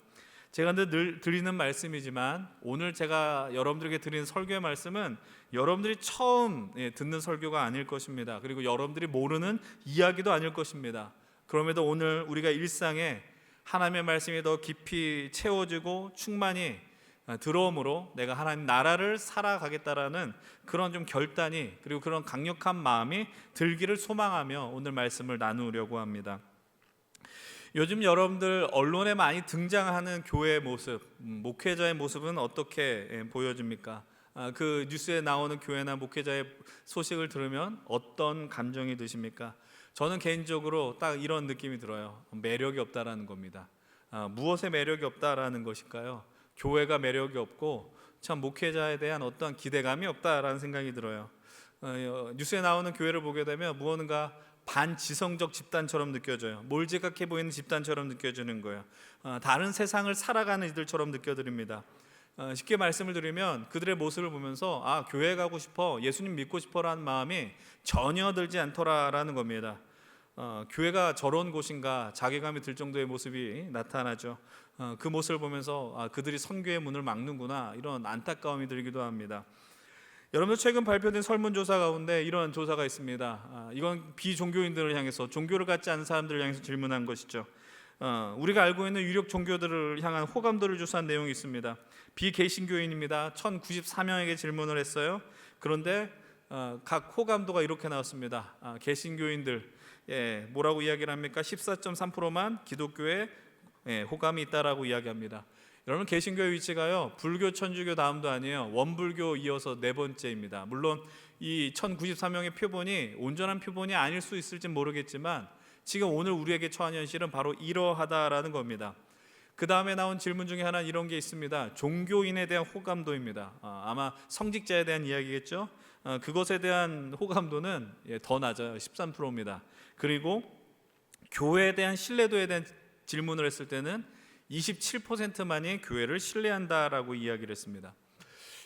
제가 늘 드리는 말씀이지만 오늘 제가 여러분들에게 드리는 설교의 말씀은 여러분들이 처음 듣는 설교가 아닐 것입니다. 그리고 여러분들이 모르는 이야기도 아닐 것입니다. 그럼에도 오늘 우리가 일상에 하나님의 말씀이 더 깊이 채워지고 충만히 들어옴으로 내가 하나님 나라를 살아가겠다라는 그런 좀 결단이, 그리고 그런 강력한 마음이 들기를 소망하며 오늘 말씀을 나누려고 합니다. 요즘 여러분들 언론에 많이 등장하는 교회의 모습, 목회자의 모습은 어떻게 보여집니까? 그 뉴스에 나오는 교회나 목회자의 소식을 들으면 어떤 감정이 드십니까? 저는 개인적으로 딱 이런 느낌이 들어요. 매력이 없다라는 겁니다. 무엇에 매력이 없다라는 것일까요? 교회가 매력이 없고 참 목회자에 대한 어떤 기대감이 없다라는 생각이 들어요. 뉴스에 나오는 교회를 보게 되면 무언가 반지성적 집단처럼 느껴져요. 몰지각해 보이는 집단처럼 느껴지는 거예요. 다른 세상을 살아가는 이들처럼 느껴집니다. 쉽게 말씀을 드리면 그들의 모습을 보면서 교회 가고 싶어, 예수님 믿고 싶어라는 마음이 전혀 들지 않더라라는 겁니다. 교회가 저런 곳인가 자괴감이 들 정도의 모습이 나타나죠. 그 모습을 보면서 그들이 선교의 문을 막는구나, 이런 안타까움이 들기도 합니다. 여러분들 최근 발표된 설문조사 가운데 이런 조사가 있습니다. 이건 비종교인들을 향해서, 종교를 갖지 않은 사람들을 향해서 질문한 것이죠. 우리가 알고 있는 유력 종교들을 향한 호감도를 조사한 내용이 있습니다. 비개신교인입니다. 1094명에게 질문을 했어요. 그런데 각 호감도가 이렇게 나왔습니다. 개신교인들 뭐라고 이야기를 합니까? 14.3%만 기독교에 호감이 있다라고 이야기합니다. 여러분, 개신교의 위치가요, 불교, 천주교 다음도 아니에요. 원불교 이어서 네 번째입니다. 물론 이 1094명의 표본이 온전한 표본이 아닐 수 있을지 모르겠지만 지금 오늘 우리에게 처한 현실은 바로 이러하다라는 겁니다. 그 다음에 나온 질문 중에 하나는 이런 게 있습니다. 종교인에 대한 호감도입니다. 아마 성직자에 대한 이야기겠죠. 그것에 대한 호감도는 더 낮아요. 13%입니다. 그리고 교회에 대한 신뢰도에 대한 질문을 했을 때는 27%만이 교회를 신뢰한다라고 이야기를 했습니다.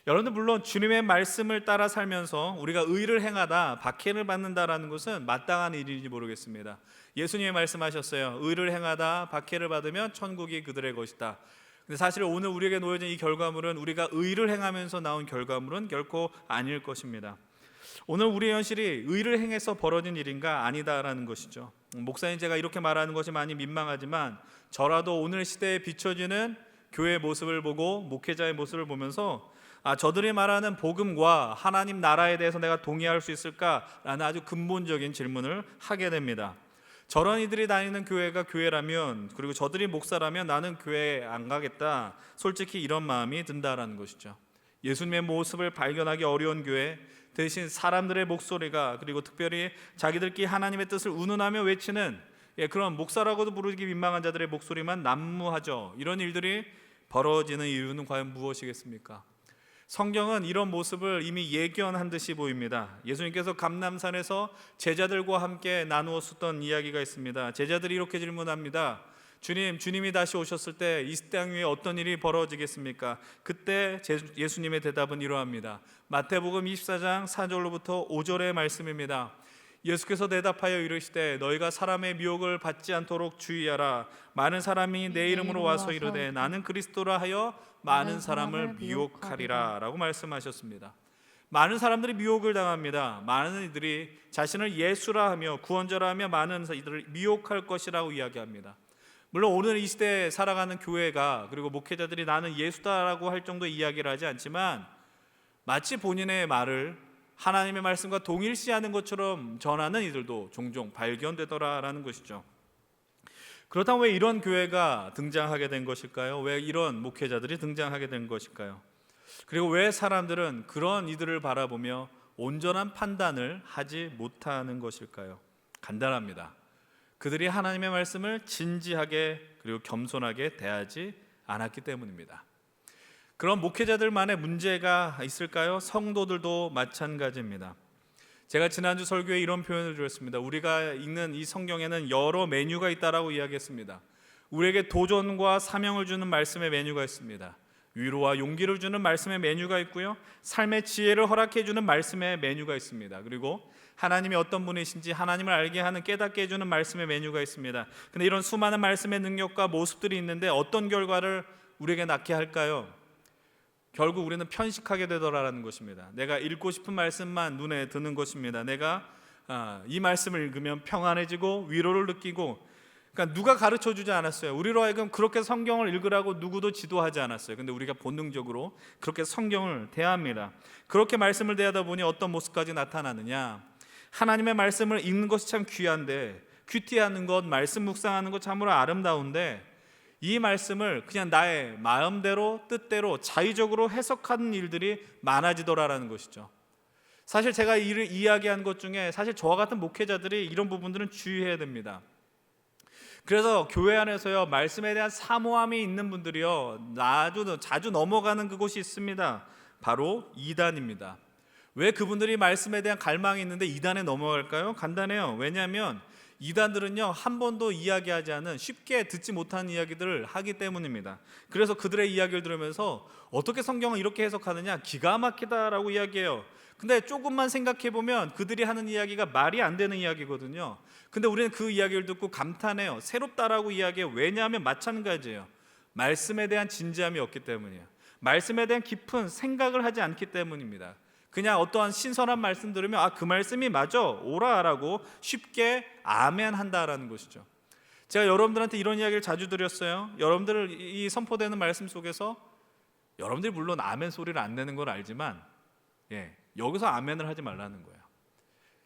여러분들, 물론 주님의 말씀을 따라 살면서 우리가 의를 행하다 박해를 받는다라는 것은 마땅한 일인지 모르겠습니다. 예수님이 말씀하셨어요. 의를 행하다 박해를 받으면 천국이 그들의 것이다. 근데 사실 오늘 우리에게 놓여진 이 결과물은, 우리가 의를 행하면서 나온 결과물은 결코 아닐 것입니다. 오늘 우리의 현실이 의를 행해서 벌어진 일인가? 아니다라는 것이죠. 목사님, 제가 이렇게 말하는 것이 많이 민망하지만 저라도 오늘 시대에 비춰지는 교회의 모습을 보고 목회자의 모습을 보면서 저들이 말하는 복음과 하나님 나라에 대해서 내가 동의할 수 있을까라는 아주 근본적인 질문을 하게 됩니다. 저런 이들이 다니는 교회가 교회라면, 그리고 저들이 목사라면 나는 교회에 안 가겠다, 솔직히 이런 마음이 든다라는 것이죠. 예수님의 모습을 발견하기 어려운 교회, 대신 사람들의 목소리가, 그리고 특별히 자기들끼리 하나님의 뜻을 운운하며 외치는 그런 목사라고도 부르기 민망한 자들의 목소리만 난무하죠. 이런 일들이 벌어지는 이유는 과연 무엇이겠습니까? 성경은 이런 모습을 이미 예견한 듯이 보입니다. 예수님께서 감람산에서 제자들과 함께 나누어 썼던 이야기가 있습니다. 제자들이 이렇게 질문합니다. 주님이 다시 오셨을 때 이 땅 위에 어떤 일이 벌어지겠습니까? 그때 예수님의 대답은 이러합니다. 마태복음 24장 4절로부터 5절의 말씀입니다. 예수께서 대답하여 이르시되 너희가 사람의 미혹을 받지 않도록 주의하라. 많은 사람이 내 이름으로 와서 이르되 나는 그리스도라 하여 많은 사람을 미혹하리라 라고 말씀하셨습니다. 많은 사람들이 미혹을 당합니다. 많은 이들이 자신을 예수라 하며 구원자라 하며 많은 이들을 미혹할 것이라고 이야기합니다. 물론 오늘 이 시대에 살아가는 교회가, 그리고 목회자들이 나는 예수다라고 할 정도의 이야기를 하지 않지만 마치 본인의 말을 하나님의 말씀과 동일시하는 것처럼 전하는 이들도 종종 발견되더라라는 것이죠. 그렇다면 왜 이런 교회가 등장하게 된 것일까요? 왜 이런 목회자들이 등장하게 된 것일까요? 그리고 왜 사람들은 그런 이들을 바라보며 온전한 판단을 하지 못하는 것일까요? 간단합니다. 그들이 하나님의 말씀을 진지하게 그리고 겸손하게 대하지 않았기 때문입니다. 그런 목회자들만의 문제가 있을까요? 성도들도 마찬가지입니다. 제가 지난주 설교에 이런 표현을 드렸습니다. 우리가 읽는 이 성경에는 여러 메뉴가 있다라고 이야기했습니다. 우리에게 도전과 사명을 주는 말씀의 메뉴가 있습니다. 위로와 용기를 주는 말씀의 메뉴가 있고요, 삶의 지혜를 허락해 주는 말씀의 메뉴가 있습니다. 그리고 하나님이 어떤 분이신지 하나님을 알게 하는, 깨닫게 해주는 말씀의 메뉴가 있습니다. 근데 이런 수많은 말씀의 능력과 모습들이 있는데 어떤 결과를 우리에게 낳게 할까요? 결국 우리는 편식하게 되더라라는 것입니다. 내가 읽고 싶은 말씀만 눈에 드는 것입니다. 내가 이 말씀을 읽으면 평안해지고 위로를 느끼고, 그러니까 누가 가르쳐 주지 않았어요. 우리로 하여금 그렇게 성경을 읽으라고 누구도 지도하지 않았어요. 근데 우리가 본능적으로 그렇게 성경을 대합니다. 그렇게 말씀을 대하다 보니 어떤 모습까지 나타나느냐, 하나님의 말씀을 읽는 것이 참 귀한데, 큐티하는 것, 말씀 묵상하는 것 참으로 아름다운데, 이 말씀을 그냥 나의 마음대로 뜻대로 자의적으로 해석하는 일들이 많아지더라라는 것이죠. 사실 제가 이야기한 것 중에 사실 저와 같은 목회자들이 이런 부분들은 주의해야 됩니다. 그래서 교회 안에서요, 말씀에 대한 사모함이 있는 분들이요, 자주 넘어가는 그곳이 있습니다. 바로 이단입니다. 왜 그분들이 말씀에 대한 갈망이 있는데 이단에 넘어갈까요? 간단해요. 왜냐하면 이단들은요, 한 번도 이야기하지 않은, 쉽게 듣지 못하는 이야기들을 하기 때문입니다. 그래서 그들의 이야기를 들으면서 어떻게 성경을 이렇게 해석하느냐, 기가 막히다라고 이야기해요. 근데 조금만 생각해 보면 그들이 하는 이야기가 말이 안 되는 이야기거든요. 근데 우리는 그 이야기를 듣고 감탄해요. 새롭다라고 이야기해요. 왜냐하면 마찬가지예요. 말씀에 대한 진지함이 없기 때문이에요. 말씀에 대한 깊은 생각을 하지 않기 때문입니다. 그냥 어떠한 신선한 말씀 들으면 그 말씀이 맞아, 오라라고 쉽게 아멘 한다라는 것이죠. 제가 여러분들한테 이런 이야기를 자주 드렸어요. 여러분들 이 선포되는 말씀 속에서 여러분들이 물론 아멘 소리를 안 내는 걸 알지만, 여기서 아멘을 하지 말라는 거예요.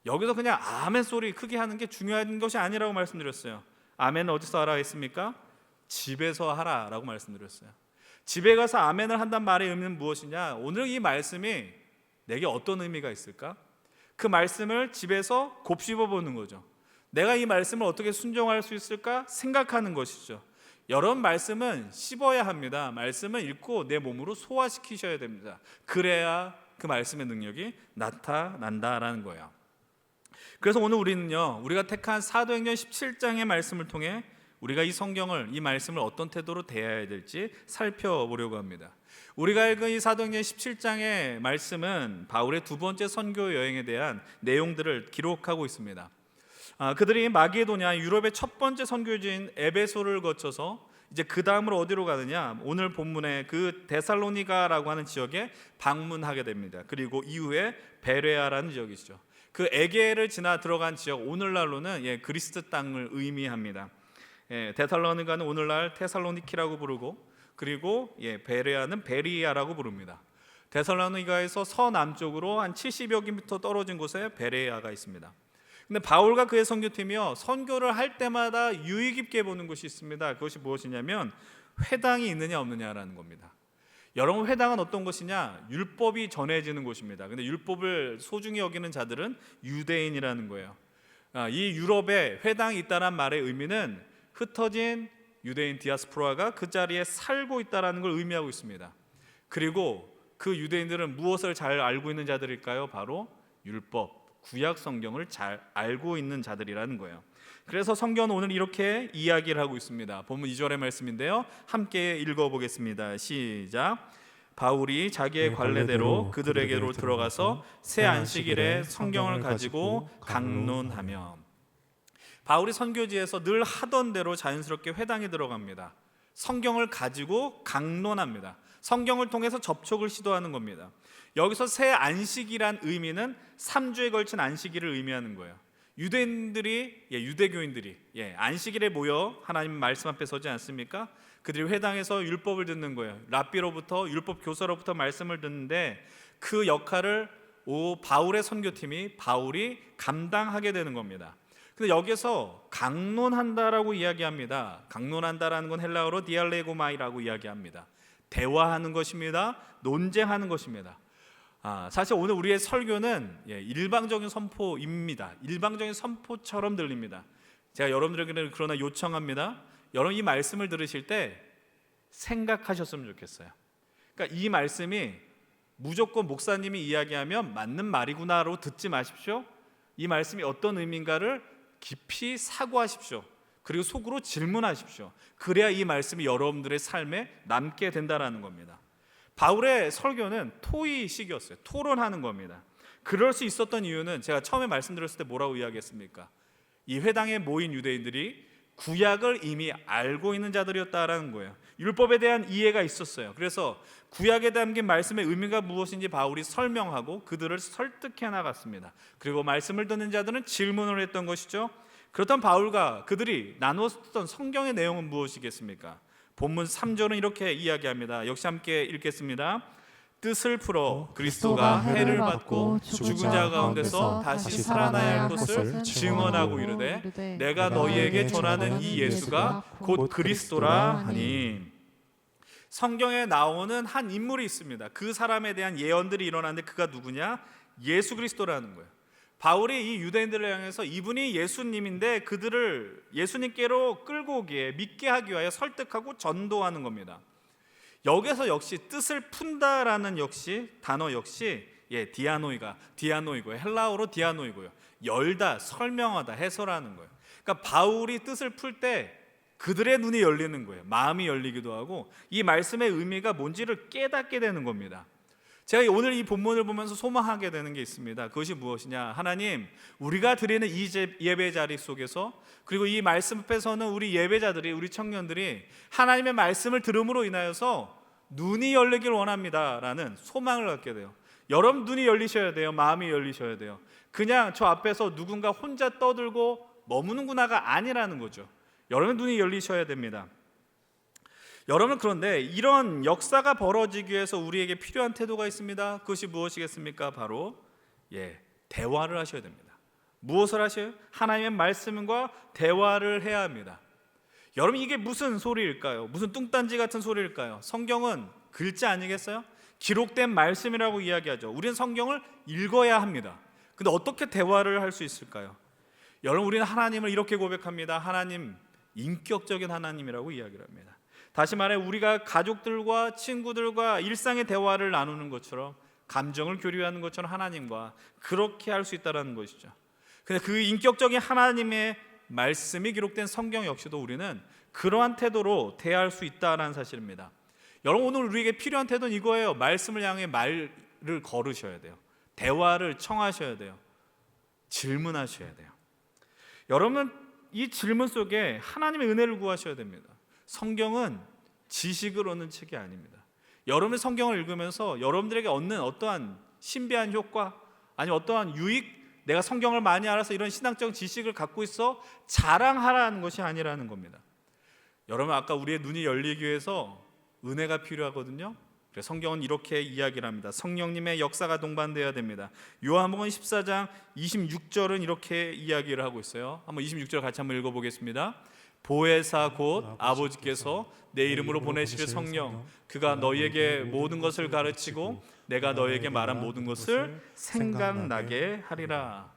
여기서 그냥 아멘 소리 크게 하는 게 중요한 것이 아니라고 말씀드렸어요. 아멘은 어디서 하라 했습니까? 집에서 하라라고 말씀드렸어요. 집에 가서 아멘을 한다는 말의 의미는 무엇이냐? 오늘 이 말씀이 내게 어떤 의미가 있을까? 그 말씀을 집에서 곱씹어 보는 거죠. 내가 이 말씀을 어떻게 순종할 수 있을까 생각하는 것이죠. 여러분, 말씀은 씹어야 합니다. 말씀을 읽고 내 몸으로 소화시키셔야 됩니다. 그래야 그 말씀의 능력이 나타난다라는 거예요. 그래서 오늘 우리는요, 우리가 택한 사도행전 17장의 말씀을 통해 우리가 이 성경을, 이 말씀을 어떤 태도로 대해야 될지 살펴보려고 합니다. 우리가 읽은 이 사도행전 17장의 말씀은 바울의 두 번째 선교 여행에 대한 내용들을 기록하고 있습니다. 그들이 마게도냐, 유럽의 첫 번째 선교지인 에베소를 거쳐서 이제 그 다음으로 어디로 가느냐, 오늘 본문에 그 데살로니가라고 하는 지역에 방문하게 됩니다. 그리고 이후에 베레아라는 지역이죠. 그 에게를 지나 들어간 지역, 오늘날로는 그리스 땅을 의미합니다. 데살로니가는 오늘날 테살로니키라고 부르고, 그리고 베레아는 베리아라고 부릅니다. 데살로니가에서 서남쪽으로 한 70여 킬로미터 떨어진 곳에 베레아가 있습니다. 근데 바울과 그의 선교팀이요, 선교를 할 때마다 유의 깊게 보는 것이 있습니다. 그것이 무엇이냐면 회당이 있느냐 없느냐라는 겁니다. 여러분, 회당은 어떤 것이냐? 율법이 전해지는 곳입니다. 근데 율법을 소중히 여기는 자들은 유대인이라는 거예요. 이 유럽에 회당이 있다는 말의 의미는 흩어진 유대인 디아스포라가 그 자리에 살고 있다는 걸 의미하고 있습니다. 그리고 그 유대인들은 무엇을 잘 알고 있는 자들일까요? 바로 율법, 구약 성경을 잘 알고 있는 자들이라는 거예요. 그래서 성경은 오늘 이렇게 이야기를 하고 있습니다. 본문 2절의 말씀인데요, 함께 읽어보겠습니다. 시작. 바울이 자기의 관례대로 그들에게로 들어가서 새 안식일에 성경을 가지고 강론하며. 바울이 선교지에서 늘 하던 대로 자연스럽게 회당에 들어갑니다. 성경을 가지고 강론합니다. 성경을 통해서 접촉을 시도하는 겁니다. 여기서 새 안식이란 의미는 3주에 걸친 안식일을 의미하는 거예요. 유대교인들이 안식일에 모여 하나님 말씀 앞에 서지 않습니까? 그들이 회당에서 율법을 듣는 거예요. 랍비로부터, 율법 교사로부터 말씀을 듣는데 그 역할을 바울의 선교팀이, 바울이 감당하게 되는 겁니다. 근데 여기서 강론한다라고 이야기합니다. 강론한다라는 건 헬라어로 디알레고마이라고 이야기합니다. 대화하는 것입니다. 논쟁하는 것입니다. 사실 오늘 우리의 설교는 일방적인 선포입니다. 일방적인 선포처럼 들립니다. 제가 여러분들에게 그러나 요청합니다. 여러분 이 말씀을 들으실 때 생각하셨으면 좋겠어요. 그러니까 이 말씀이 무조건 목사님이 이야기하면 맞는 말이구나로 듣지 마십시오. 이 말씀이 어떤 의미인가를 깊이 사고하십시오. 그리고 속으로 질문하십시오. 그래야 이 말씀이 여러분들의 삶에 남게 된다라는 겁니다. 바울의 설교는 토의식이었어요. 토론하는 겁니다. 그럴 수 있었던 이유는 제가 처음에 말씀드렸을 때 뭐라고 이야기했습니까? 이 회당에 모인 유대인들이 구약을 이미 알고 있는 자들이었다라는 거예요. 율법에 대한 이해가 있었어요. 그래서 구약에 담긴 말씀의 의미가 무엇인지 바울이 설명하고 그들을 설득해 나갔습니다. 그리고 말씀을 듣는 자들은 질문을 했던 것이죠. 그렇다면 바울과 그들이 나누었던 성경의 내용은 무엇이겠습니까? 본문 3절은 이렇게 이야기합니다. 역시 함께 읽겠습니다. 뜻을 풀어 그리스도가 해를 받고 죽은 자 가운데서 다시 살아나야 할 것을 증언하고 이르되 내가 너희에게 전하는 이 예수가 곧 그리스도라 하니. 성경에 나오는 한 인물이 있습니다. 그 사람에 대한 예언들이 일어나는데 그가 누구냐? 예수 그리스도라는 거예요. 바울이 이 유대인들을 향해서 이분이 예수님인데 그들을 예수님께로 끌고 오기에 믿게 하기 위하여 설득하고 전도하는 겁니다. 여기서 역시 뜻을 푼다라는 단어 역시 디아노이고요. 헬라어로 디아노이고요. 열다, 설명하다, 해설하는 거예요. 그러니까 바울이 뜻을 풀 때 그들의 눈이 열리는 거예요. 마음이 열리기도 하고 이 말씀의 의미가 뭔지를 깨닫게 되는 겁니다. 제가 오늘 이 본문을 보면서 소망하게 되는 게 있습니다. 그것이 무엇이냐? 하나님, 우리가 드리는 이 예배 자리 속에서 그리고 이 말씀 앞에서는 우리 예배자들이, 우리 청년들이 하나님의 말씀을 들음으로 인하여서 눈이 열리길 원합니다라는 소망을 갖게 돼요. 여러분 눈이 열리셔야 돼요. 마음이 열리셔야 돼요. 그냥 저 앞에서 누군가 혼자 떠들고 머무는구나가 아니라는 거죠. 여러분 눈이 열리셔야 됩니다. 여러분, 그런데 이런 역사가 벌어지기 위해서 우리에게 필요한 태도가 있습니다. 그것이 무엇이겠습니까? 바로 대화를 하셔야 됩니다. 무엇을 하셔요? 하나님의 말씀과 대화를 해야 합니다. 여러분, 이게 무슨 소리일까요? 무슨 뚱딴지 같은 소리일까요? 성경은 글자 아니겠어요? 기록된 말씀이라고 이야기하죠. 우리는 성경을 읽어야 합니다. 근데 어떻게 대화를 할 수 있을까요? 여러분, 우리는 하나님을 이렇게 고백합니다. 하나님, 인격적인 하나님이라고 이야기를 합니다. 다시 말해 우리가 가족들과 친구들과 일상의 대화를 나누는 것처럼 감정을 교류하는 것처럼 하나님과 그렇게 할 수 있다는 것이죠. 근데 그 인격적인 하나님의 말씀이 기록된 성경 역시도 우리는 그러한 태도로 대할 수 있다는 사실입니다. 여러분, 오늘 우리에게 필요한 태도는 이거예요. 말씀을 향해 말을 걸으셔야 돼요. 대화를 청하셔야 돼요. 질문하셔야 돼요. 여러분, 이 질문 속에 하나님의 은혜를 구하셔야 됩니다. 성경은 지식을 얻는 책이 아닙니다. 여러분의 성경을 읽으면서 여러분들에게 얻는 어떠한 신비한 효과, 아니면 어떠한 유익, 내가 성경을 많이 알아서 이런 신앙적 지식을 갖고 있어 자랑하라는 것이 아니라는 겁니다. 여러분, 아까 우리의 눈이 열리기 위해서 은혜가 필요하거든요. 그래서 성경은 이렇게 이야기를 합니다. 성령님의 역사가 동반되어야 됩니다. 요한복음 14장 26절은 이렇게 이야기를 하고 있어요. 한번 26절 같이 한번 읽어보겠습니다. 보혜사 곧 아버지께서 내 이름으로 보내실 성령, 그가 너희에게 모든 것을 가르치고 내가 너희에게 말한 모든 것을 생각나게 하리라.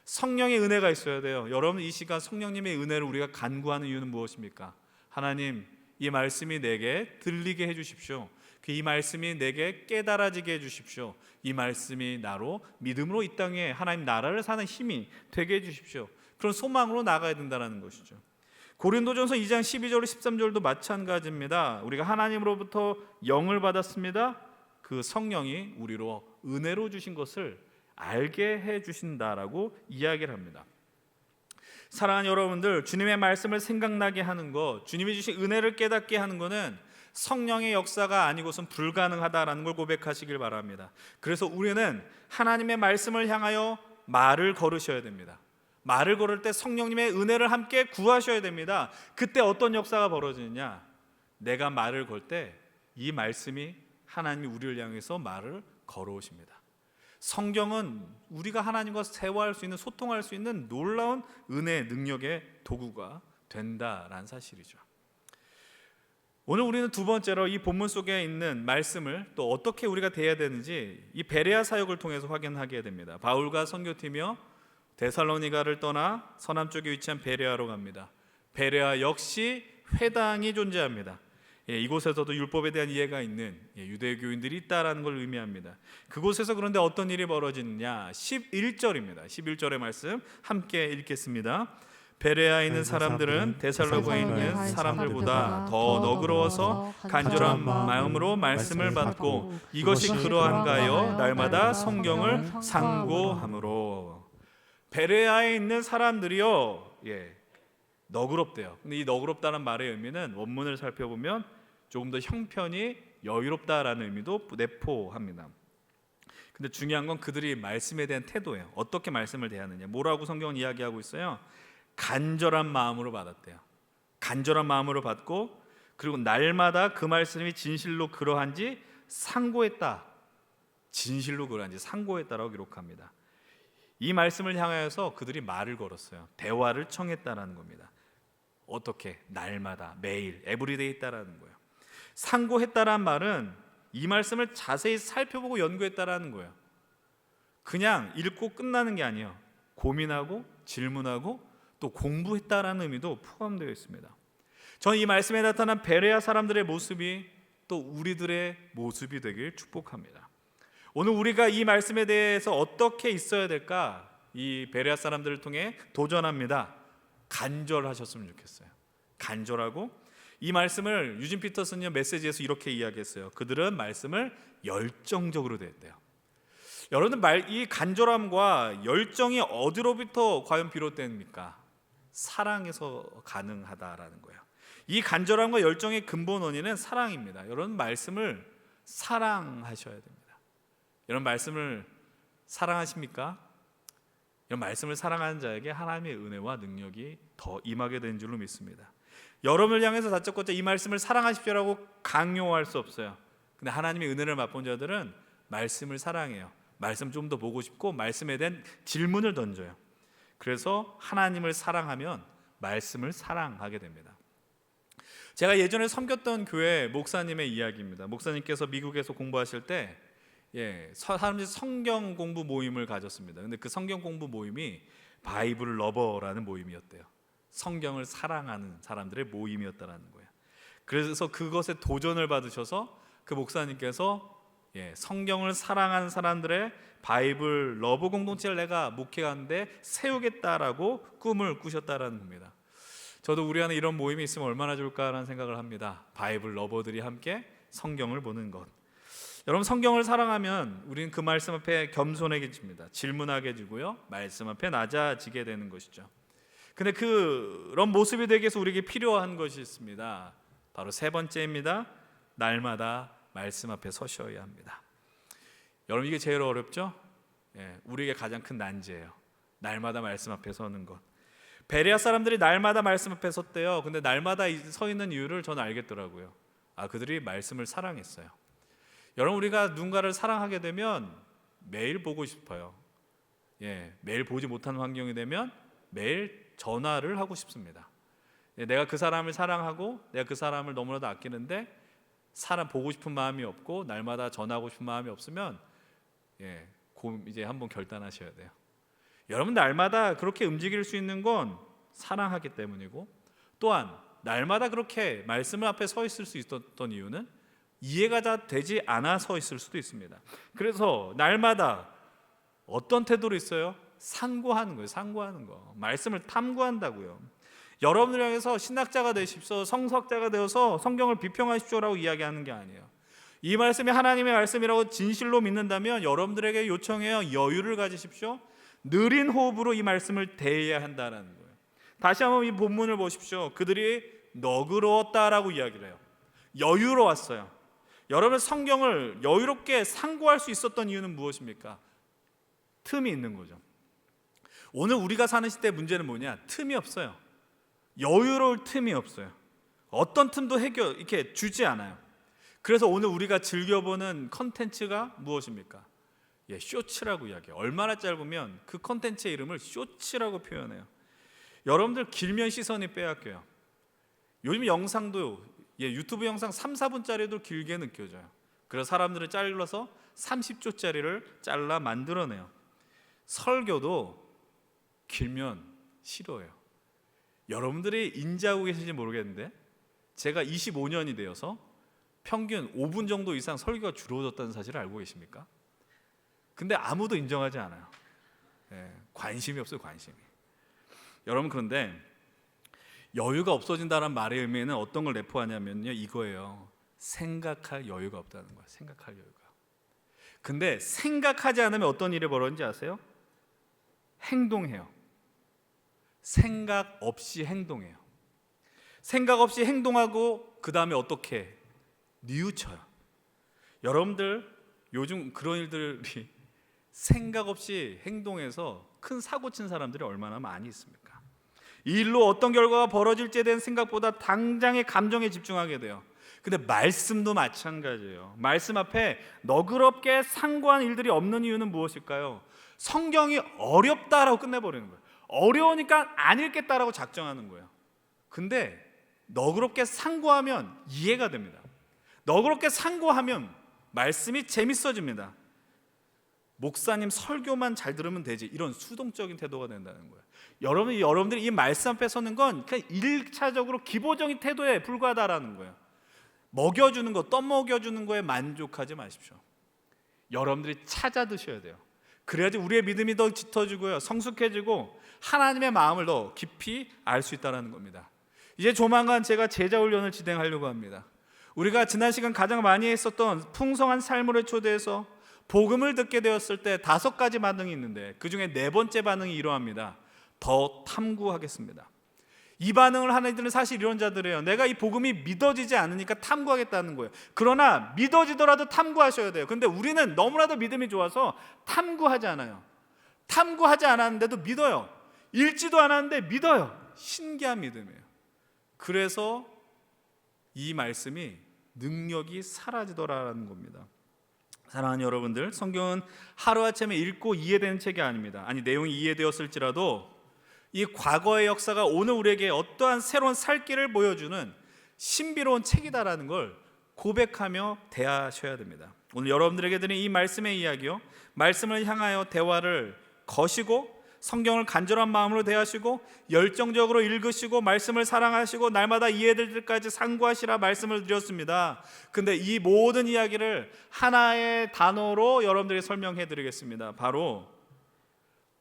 성령의 은혜가 있어야 돼요. 여러분, 이 시간 성령님의 은혜를 우리가 간구하는 이유는 무엇입니까? 하나님, 이 말씀이 내게 들리게 해주십시오. 이 말씀이 내게 깨달아지게 해주십시오. 이 말씀이 나로 믿음으로 이 땅에 하나님 나라를 사는 힘이 되게 해주십시오. 그런 소망으로 나가야 된다는 것이죠. 고린도전서 2장 12절 13절도 마찬가지입니다. 우리가 하나님으로부터 영을 받았습니다. 그 성령이 우리로 은혜로 주신 것을 알게 해주신다라고 이야기를 합니다. 사랑하는 여러분들, 주님의 말씀을 생각나게 하는 것, 주님이 주신 은혜를 깨닫게 하는 것은 성령의 역사가 아니고선 불가능하다라는 걸 고백하시길 바랍니다. 그래서 우리는 하나님의 말씀을 향하여 말을 걸으셔야 됩니다. 말을 걸을 때 성령님의 은혜를 함께 구하셔야 됩니다. 그때 어떤 역사가 벌어지느냐? 내가 말을 걸 때 이 말씀이 하나님이 우리를 향해서 말을 걸어오십니다. 성경은 우리가 하나님과 대화할 수 있는, 소통할 수 있는 놀라운 은혜, 능력의 도구가 된다라는 사실이죠. 오늘 우리는 두 번째로 이 본문 속에 있는 말씀을 또 어떻게 우리가 대해야 되는지 이 베레아 사역을 통해서 확인하게 됩니다. 바울과 선교팀이요 데살로니가를 떠나 서남쪽에 위치한 베레아로 갑니다. 베레아 역시 회당이 존재합니다. 이곳에서도 율법에 대한 이해가 있는 유대교인들이 있다라는 걸 의미합니다. 그곳에서 그런데 어떤 일이 벌어지느냐? 11절입니다. 11절의 말씀 함께 읽겠습니다. 베레아에 있는 사람들은 데살로니가에 있는 사람들보다 더 너그러워서 간절한 마음으로 말씀을 받고 이것이 그러한가 하여 날마다 성경을 상고함으로. 베레아에 있는 사람들이요 너그럽대요. 근데 이 너그럽다는 말의 의미는 원문을 살펴보면 조금 더 형편이 여유롭다라는 의미도 내포합니다. 근데 중요한 건 그들이 말씀에 대한 태도예요. 어떻게 말씀을 대하느냐. 뭐라고 성경은 이야기하고 있어요? 간절한 마음으로 받았대요. 간절한 마음으로 받고 그리고 날마다 그 말씀이 진실로 그러한지 상고했다. 진실로 그러한지 상고했다라고 기록합니다. 이 말씀을 향하여서 그들이 말을 걸었어요. 대화를 청했다라는 겁니다. 어떻게? 날마다, 매일, 에브리데이 있다라는 거예요. 상고했다라는 말은 이 말씀을 자세히 살펴보고 연구했다라는 거예요. 그냥 읽고 끝나는 게 아니에요. 고민하고 질문하고 또 공부했다라는 의미도 포함되어 있습니다. 저는 이 말씀에 나타난 베레아 사람들의 모습이 또 우리들의 모습이 되길 축복합니다. 오늘 우리가 이 말씀에 대해서 어떻게 있어야 될까? 이 베레아 사람들을 통해 도전합니다. 간절하셨으면 좋겠어요. 간절하고 이 말씀을 유진 피터슨이 메시지에서 이렇게 이야기했어요. 그들은 말씀을 열정적으로 대했대요. 여러분들 이 간절함과 열정이 어디로부터 과연 비롯됩니까? 사랑에서 가능하다라는 거예요. 이 간절함과 열정의 근본 원인은 사랑입니다. 여러분 말씀을 사랑하셔야 됩니다. 여러분 말씀을 사랑하십니까? 여러분 말씀을 사랑하는 자에게 하나님의 은혜와 능력이 더 임하게 되는 줄로 믿습니다. 여러분을 향해서 다짜고짜 이 말씀을 사랑하십시오라고 강요할 수 없어요. 근데 하나님의 은혜를 맛본 자들은 말씀을 사랑해요. 말씀 좀 더 보고 싶고 말씀에 대한 질문을 던져요. 그래서 하나님을 사랑하면 말씀을 사랑하게 됩니다. 제가 예전에 섬겼던 교회 목사님의 이야기입니다. 목사님께서 미국에서 공부하실 때 사람들이 성경 공부 모임을 가졌습니다. 근데 그 성경 공부 모임이 바이블 러버라는 모임이었대요. 성경을 사랑하는 사람들의 모임이었다라는 거예요. 그래서 그것에 도전을 받으셔서 그 목사님께서 성경을 사랑하는 사람들의 바이블 러브 공동체를 내가 목회하는데 세우겠다라고 꿈을 꾸셨다라는 겁니다. 저도 우리 안에 이런 모임이 있으면 얼마나 좋을까라는 생각을 합니다. 바이블 러버들이 함께 성경을 보는 것. 여러분 성경을 사랑하면 우리는 그 말씀 앞에 겸손해집니다. 질문하게 되고요. 말씀 앞에 낮아지게 되는 것이죠. 근데 그런 모습이 되기 위해서 우리에게 필요한 것이 있습니다. 바로 세 번째입니다. 날마다 말씀 앞에 서셔야 합니다. 여러분 이게 제일 어렵죠? 우리에게 가장 큰 난제예요. 날마다 말씀 앞에 서는 것. 베레아 사람들이 날마다 말씀 앞에 섰대요. 근데 날마다 서 있는 이유를 저는 알겠더라고요. 그들이 말씀을 사랑했어요. 여러분 우리가 누군가를 사랑하게 되면 매일 보고 싶어요. 매일 보지 못하는 환경이 되면 매일 전화를 하고 싶습니다. 내가 그 사람을 사랑하고 내가 그 사람을 너무나도 아끼는데 사람 보고 싶은 마음이 없고 날마다 전화하고 싶은 마음이 없으면 이제 한번 결단하셔야 돼요. 여러분 날마다 그렇게 움직일 수 있는 건 사랑하기 때문이고 또한 날마다 그렇게 말씀 앞에 서 있을 수 있었던 이유는 이해가 다 되지 않아 서 있을 수도 있습니다. 그래서 날마다 어떤 태도로 있어요? 상고하는 거예요. 상고하는 거. 말씀을 탐구한다고요. 여러분을 향해서 신학자가 되십시오, 성서학자가 되어서 성경을 비평하십시오라고 이야기하는 게 아니에요. 이 말씀이 하나님의 말씀이라고 진실로 믿는다면 여러분들에게 요청해요. 여유를 가지십시오. 느린 호흡으로 이 말씀을 대해야 한다는 거예요. 다시 한번 이 본문을 보십시오. 그들이 너그러웠다라고 이야기를 해요. 여유로웠어요. 여러분 성경을 여유롭게 상고할 수 있었던 이유는 무엇입니까? 틈이 있는 거죠. 오늘 우리가 사는 시대의 문제는 뭐냐? 틈이 없어요. 여유로울 틈이 없어요. 어떤 틈도 이렇게 주지 않아요. 그래서 오늘 우리가 즐겨보는 컨텐츠가 무엇입니까? 쇼츠라고 이야기해요. 얼마나 짧으면 그 컨텐츠의 이름을 쇼츠라고 표현해요. 여러분들 길면 시선이 빼앗겨요. 요즘 영상도 유튜브 영상 3, 4분짜리도 길게 느껴져요. 그래서 사람들은 잘라서 30초짜리를 잘라 만들어내요. 설교도 길면 싫어요. 여러분들이 인지하고 계신지 모르겠는데 제가 25년이 되어서 평균 5분 정도 이상 설교가 줄어들었다는 사실을 알고 계십니까? 근데 아무도 인정하지 않아요. 관심이 없어요, 관심이. 여러분, 그런데 여유가 없어진다는 말의 의미는 어떤 걸 내포하냐면요, 이거예요. 생각할 여유가 없다는 거예요. 생각할 여유가. 근데 생각하지 않으면 어떤 일이 벌어지는지 아세요? 행동해요. 생각 없이 행동해요. 생각 없이 행동하고 그 다음에 어떻게 뉘우쳐요. 여러분들 요즘 그런 일들이 생각 없이 행동해서 큰 사고 친 사람들이 얼마나 많이 있습니까? 이 일로 어떤 결과가 벌어질지에 대한 생각보다 당장의 감정에 집중하게 돼요. 근데 말씀도 마찬가지예요. 말씀 앞에 너그럽게 상고한 일들이 없는 이유는 무엇일까요? 성경이 어렵다라고 끝내버리는 거예요. 어려우니까 안 읽겠다라고 작정하는 거예요. 근데 너그럽게 상고하면 이해가 됩니다. 너그럽게 상고하면 말씀이 재밌어집니다. 목사님 설교만 잘 들으면 되지, 이런 수동적인 태도가 된다는 거예요. 여러분들이 이 말씀 앞에 서는 건 그냥 1차적으로 기본적인 태도에 불과하다라는 거예요. 먹여주는 거, 떠먹여주는 거에 만족하지 마십시오. 여러분들이 찾아 드셔야 돼요. 그래야지 우리의 믿음이 더 짙어지고요, 성숙해지고 하나님의 마음을 더 깊이 알 수 있다는 겁니다. 이제 조만간 제가 제자 훈련을 진행하려고 합니다. 우리가 지난 시간 가장 많이 했었던 풍성한 삶으로 초대해서 복음을 듣게 되었을 때 5가지 반응이 있는데 그 중에 4번째 반응이 이러합니다. 더 탐구하겠습니다. 이 반응을 하는 이들은 사실 이런 자들이에요. 내가 이 복음이 믿어지지 않으니까 탐구하겠다는 거예요. 그러나 믿어지더라도 탐구하셔야 돼요. 근데 우리는 너무나도 믿음이 좋아서 탐구하지 않아요. 탐구하지 않았는데도 믿어요. 읽지도 않았는데 믿어요. 신기한 믿음이에요. 그래서 이 말씀이 능력이 사라지더라라는 겁니다. 사랑하는 여러분들, 성경은 하루아침에 읽고 이해되는 책이 아닙니다. 아니, 내용이 이해되었을지라도 이 과거의 역사가 오늘 우리에게 어떠한 새로운 살 길을 보여주는 신비로운 책이다라는 걸 고백하며 대하셔야 됩니다. 오늘 여러분들에게 드린 이 말씀의 이야기요, 말씀을 향하여 대화를 거시고 성경을 간절한 마음으로 대하시고 열정적으로 읽으시고 말씀을 사랑하시고 날마다 이해될 때까지 상고하시라 말씀을 드렸습니다. 근데 이 모든 이야기를 하나의 단어로 여러분들에게 설명해 드리겠습니다. 바로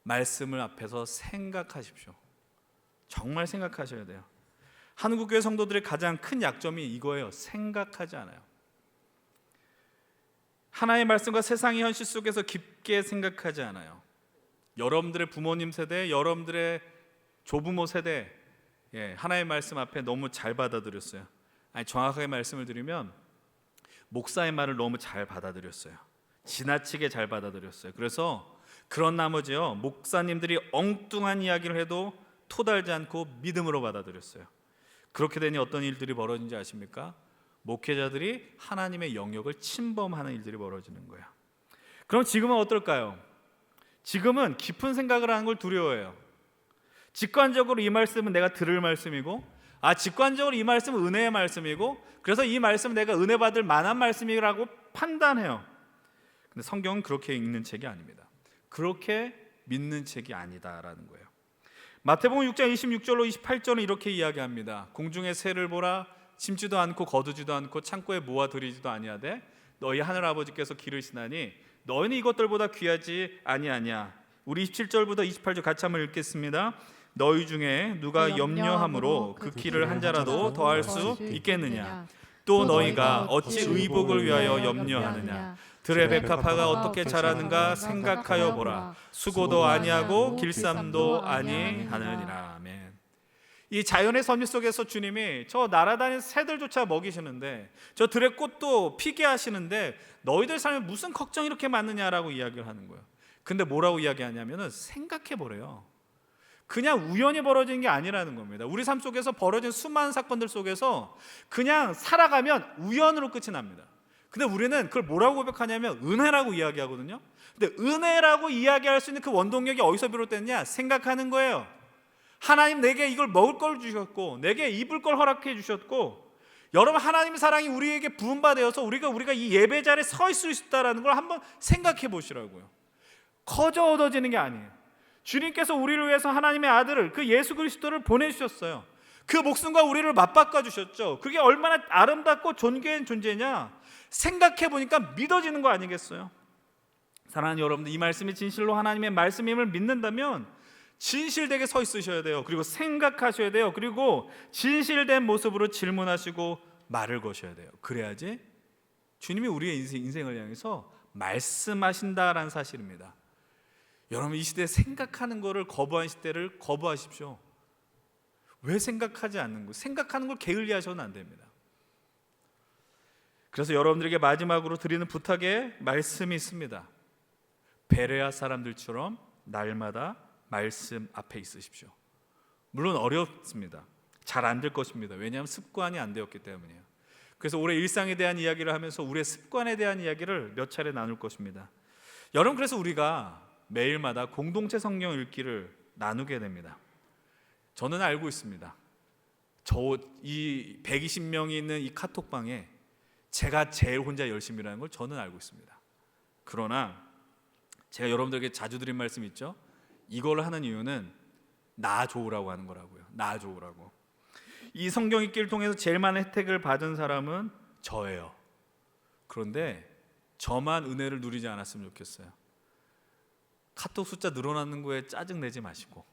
말씀을 앞에서 생각하십시오. 정말 생각하셔야 돼요. 한국교회 성도들의 가장 큰 약점이 이거예요. 생각하지 않아요. 하나의 말씀과 세상의 현실 속에서 깊게 생각하지 않아요. 여러분들의 부모님 세대, 여러분들의 조부모 세대, 하나의 말씀 앞에 너무 잘 받아들였어요. 아니, 정확하게 말씀을 드리면 목사의 말을 너무 잘 받아들였어요. 지나치게 잘 받아들였어요. 그래서 그런 나머지요, 목사님들이 엉뚱한 이야기를 해도 토달지 않고 믿음으로 받아들였어요. 그렇게 되니 어떤 일들이 벌어진지 아십니까? 목회자들이 하나님의 영역을 침범하는 일들이 벌어지는 거예요. 그럼 지금은 어떨까요? 지금은 깊은 생각을 하는 걸 두려워해요. 직관적으로 이 말씀은 내가 들을 말씀이고, 직관적으로 이 말씀은 은혜의 말씀이고, 그래서 이 말씀은 내가 은혜 받을 만한 말씀이라고 판단해요. 근데 성경은 그렇게 읽는 책이 아닙니다. 그렇게 믿는 책이 아니다라는 거예요. 마태복음 6장 26절로 28절은 이렇게 이야기합니다. 공중의 새를 보라, 심지도 않고 거두지도 않고 창고에 모아들이지도 아니하되 너희 하늘 아버지께서 기르시나니 너희는 이것들보다 귀하지 아니하냐. 우리 27절부터 28절 같이 한번 읽겠습니다. 너희 중에 누가 염려함으로 그 키를 한 자라도 더할 수 있겠느냐. 또 너희가 어찌 의복을 위하여 염려하느냐. 들의 백합화가 어떻게 자라는가 생각하여 보라. 수고도 아니하고 길쌈도 아니하느니라. 아멘. 이 자연의 섭리 속에서 주님이 저 날아다니는 새들조차 먹이시는데, 저 들의 꽃도 피게 하시는데 너희들 삶에 무슨 걱정이 이렇게 많느냐라고 이야기를 하는 거예요. 근데 뭐라고 이야기하냐면은 생각해 보래요. 그냥 우연히 벌어지는 게 아니라는 겁니다. 우리 삶 속에서 벌어진 수많은 사건들 속에서 그냥 살아가면 우연으로 끝이 납니다. 근데 우리는 그걸 뭐라고 고백하냐면 은혜라고 이야기하거든요. 근데 은혜라고 이야기할 수 있는 그 원동력이 어디서 비롯됐냐? 생각하는 거예요. 하나님 내게 이걸 먹을 걸 주셨고, 내게 입을 걸 허락해 주셨고, 여러분, 하나님의 사랑이 우리에게 부음받아서 우리가 이 예배 자리에 서 있을 수 있다는 걸 한번 생각해 보시라고요. 거저 얻어지는 게 아니에요. 주님께서 우리를 위해서 하나님의 아들을, 그 예수 그리스도를 보내주셨어요. 그 목숨과 우리를 맞바꿔 주셨죠. 그게 얼마나 아름답고 존귀한 존재냐 생각해 보니까 믿어지는 거 아니겠어요? 사랑하는 여러분들, 이 말씀이 진실로 하나님의 말씀임을 믿는다면 진실되게 서 있으셔야 돼요. 그리고 생각하셔야 돼요. 그리고 진실된 모습으로 질문하시고 말을 거셔야 돼요. 그래야지 주님이 우리의 인생을 향해서 말씀하신다라는 사실입니다. 여러분, 이 시대에 생각하는 거를 거부한 시대를 거부하십시오. 왜 생각하지 않는 거? 생각하는 걸 게을리하셔는 안 됩니다. 그래서 여러분들에게 마지막으로 드리는 부탁의 말씀이 있습니다. 베레아 사람들처럼 날마다 말씀 앞에 있으십시오. 물론 어렵습니다. 잘 안 될 것입니다. 왜냐하면 습관이 안 되었기 때문이에요. 그래서 올해 일상에 대한 이야기를 하면서 우리의 습관에 대한 이야기를 몇 차례 나눌 것입니다. 여러분, 그래서 우리가 매일마다 공동체 성경 읽기를 나누게 됩니다. 저는 알고 있습니다. 이 120명이 있는 이 카톡방에 제가 제일 혼자 열심히라는 걸 저는 알고 있습니다. 그러나 제가 여러분들에게 자주 드린 말씀 있죠? 이걸 하는 이유는 나 좋으라고 하는 거라고요. 나 좋으라고. 이 성경 읽기를 통해서 제일 많은 혜택을 받은 사람은 저예요. 그런데 저만 은혜를 누리지 않았으면 좋겠어요. 카톡 숫자 늘어나는 거에 짜증 내지 마시고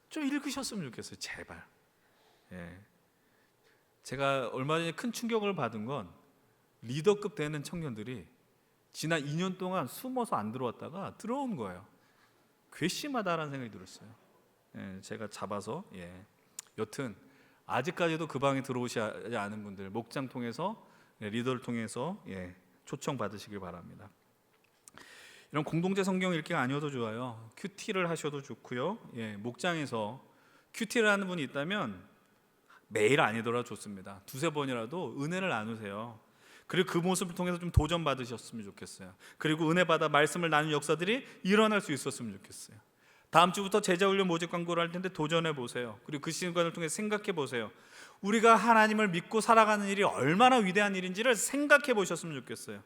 좀 읽으셨으면 좋겠어요. 제발. 예. 제가 얼마 전에 큰 충격을 받은 건 리더급 되는 청년들이 지난 2년 동안 숨어서 안 들어왔다가 들어온 거예요. 괘씸하다라는 생각이 들었어요. 예, 제가 잡아서 여튼 아직까지도 그 방에 들어오지 않은 분들 목장 통해서 리더를 통해서 초청 받으시길 바랍니다. 이런 공동체 성경 읽기가 아니어도 좋아요. 큐티를 하셔도 좋고요. 목장에서 큐티를 하는 분이 있다면 매일 아니더라도 좋습니다. 두세 번이라도 은혜를 나누세요. 그리고 그 모습을 통해서 좀 도전 받으셨으면 좋겠어요. 그리고 은혜 받아 말씀을 나누는 역사들이 일어날 수 있었으면 좋겠어요. 다음 주부터 제자훈련 모집 광고를 할 텐데 도전해 보세요. 그리고 그 시간을 통해 생각해 보세요. 우리가 하나님을 믿고 살아가는 일이 얼마나 위대한 일인지를 생각해 보셨으면 좋겠어요.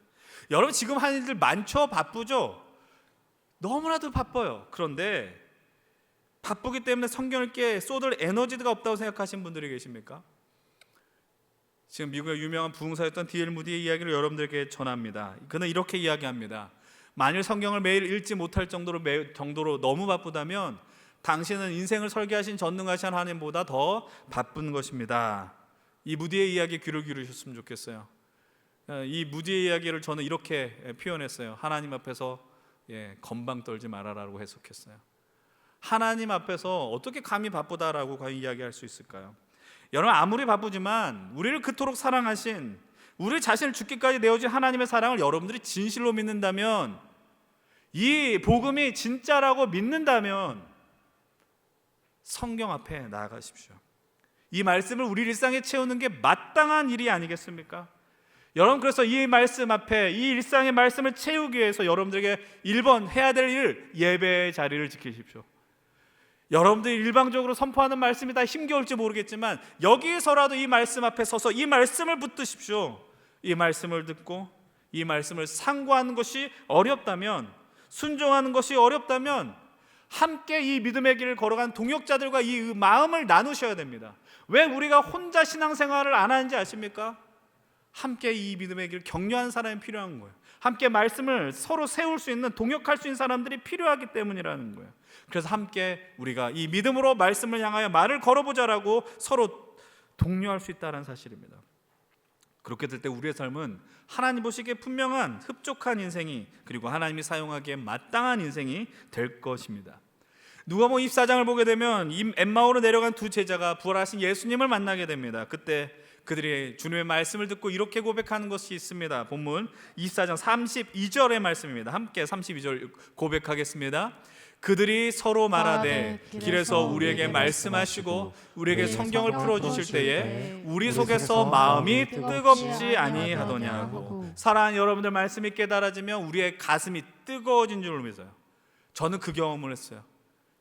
여러분, 지금 하는 일들 많죠? 바쁘죠? 너무나도 바빠요. 그런데 바쁘기 때문에 성경을 읽기에 쏟을 에너지가 없다고 생각하시는 분들이 계십니까? 지금 미국의 유명한 부흥사였던 D.L. 무디의 이야기를 여러분들에게 전합니다. 그는 이렇게 이야기합니다. 만일 성경을 매일 읽지 못할 정도로 너무 바쁘다면 당신은 인생을 설계하신 전능하신 하나님보다 더 바쁜 것입니다. 이 무디의 이야기에 귀를 기울이셨으면 좋겠어요. 이 무디의 이야기를 저는 이렇게 표현했어요. 하나님 앞에서 건방 떨지 말아라고 해석했어요. 하나님 앞에서 어떻게 감히 바쁘다라고 과연 이야기할 수 있을까요? 여러분, 아무리 바쁘지만 우리를 그토록 사랑하신, 우리 자신을 죽기까지 내어준 하나님의 사랑을 여러분들이 진실로 믿는다면, 이 복음이 진짜라고 믿는다면 성경 앞에 나아가십시오. 이 말씀을 우리 일상에 채우는 게 마땅한 일이 아니겠습니까? 여러분, 그래서 이 말씀 앞에, 이 일상의 말씀을 채우기 위해서 여러분들에게 1번 해야 될 일, 예배의 자리를 지키십시오. 여러분들이 일방적으로 선포하는 말씀이 다 힘겨울지 모르겠지만 여기서라도 이 말씀 앞에 서서 이 말씀을 붙드십시오. 이 말씀을 듣고 이 말씀을 상고하는 것이 어렵다면, 순종하는 것이 어렵다면 함께 이 믿음의 길을 걸어간 동역자들과 이 마음을 나누셔야 됩니다. 왜 우리가 혼자 신앙생활을 안 하는지 아십니까? 함께 이 믿음의 길을 격려하는 사람이 필요한 거예요. 함께 말씀을 서로 세울 수 있는, 동역할 수 있는 사람들이 필요하기 때문이라는 거예요. 그래서 함께 우리가 이 믿음으로 말씀을 향하여 말을 걸어보자라고 서로 독려할 수 있다는 사실입니다. 그렇게 될 때 우리의 삶은 하나님 보시기에 분명한 흡족한 인생이, 그리고 하나님이 사용하기에 마땅한 인생이 될 것입니다. 누가복음 24장을 보게 되면 이 엠마오로 내려간 두 제자가 부활하신 예수님을 만나게 됩니다. 그때 그들이 주님의 말씀을 듣고 이렇게 고백하는 것이 있습니다. 본문 24장 32절의 말씀입니다. 함께 32절 고백하겠습니다. 그들이 서로 말하되 길에서 우리에게 말씀하시고 우리에게 성경을 풀어주실 때에 우리 속에서 마음이 뜨겁지 아니하더냐고. 사랑하는 여러분들, 말씀이 깨달아지면 우리의 가슴이 뜨거워진 줄 믿어요. 저는 그 경험을 했어요.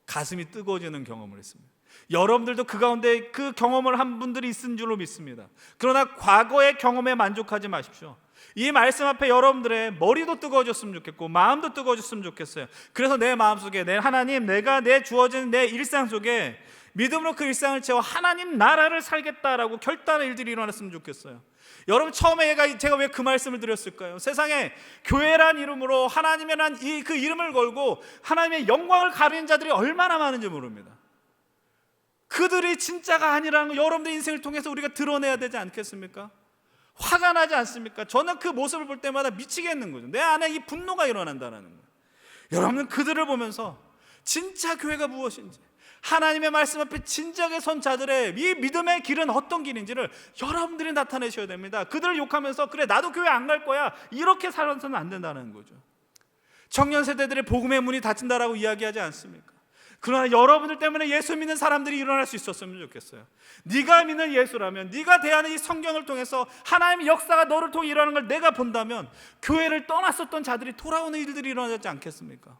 가슴이 뜨거워지는 경험을 했습니다. 여러분들도 그 가운데 그 경험을 한 분들이 있은 줄로 믿습니다. 그러나 과거의 경험에 만족하지 마십시오. 이 말씀 앞에 여러분들의 머리도 뜨거워졌으면 좋겠고 마음도 뜨거워졌으면 좋겠어요. 그래서 내 마음속에 내 하나님, 내가 내 주어진 내 일상 속에 믿음으로 그 일상을 채워 하나님 나라를 살겠다라고 결단의 일들이 일어났으면 좋겠어요. 여러분, 처음에 제가 왜 그 말씀을 드렸을까요? 세상에 교회란 이름으로 하나님이란 그 이름을 걸고 하나님의 영광을 가리는 자들이 얼마나 많은지 모릅니다. 그들이 진짜가 아니라는 거 여러분들 인생을 통해서 우리가 드러내야 되지 않겠습니까? 화가 나지 않습니까? 저는 그 모습을 볼 때마다 미치겠는 거죠. 내 안에 이 분노가 일어난다는 거예요. 여러분은 그들을 보면서 진짜 교회가 무엇인지, 하나님의 말씀 앞에 진작에 선 자들의 이 믿음의 길은 어떤 길인지를 여러분들이 나타내셔야 됩니다. 그들을 욕하면서 그래 나도 교회 안 갈 거야 이렇게 살아서는 안 된다는 거죠. 청년 세대들의 복음의 문이 닫힌다라고 이야기하지 않습니까? 그러나 여러분들 때문에 예수 믿는 사람들이 일어날 수 있었으면 좋겠어요. 네가 믿는 예수라면, 네가 대하는 이 성경을 통해서 하나님의 역사가 너를 통해 일어나는 걸 내가 본다면 교회를 떠났었던 자들이 돌아오는 일들이 일어나지 않겠습니까?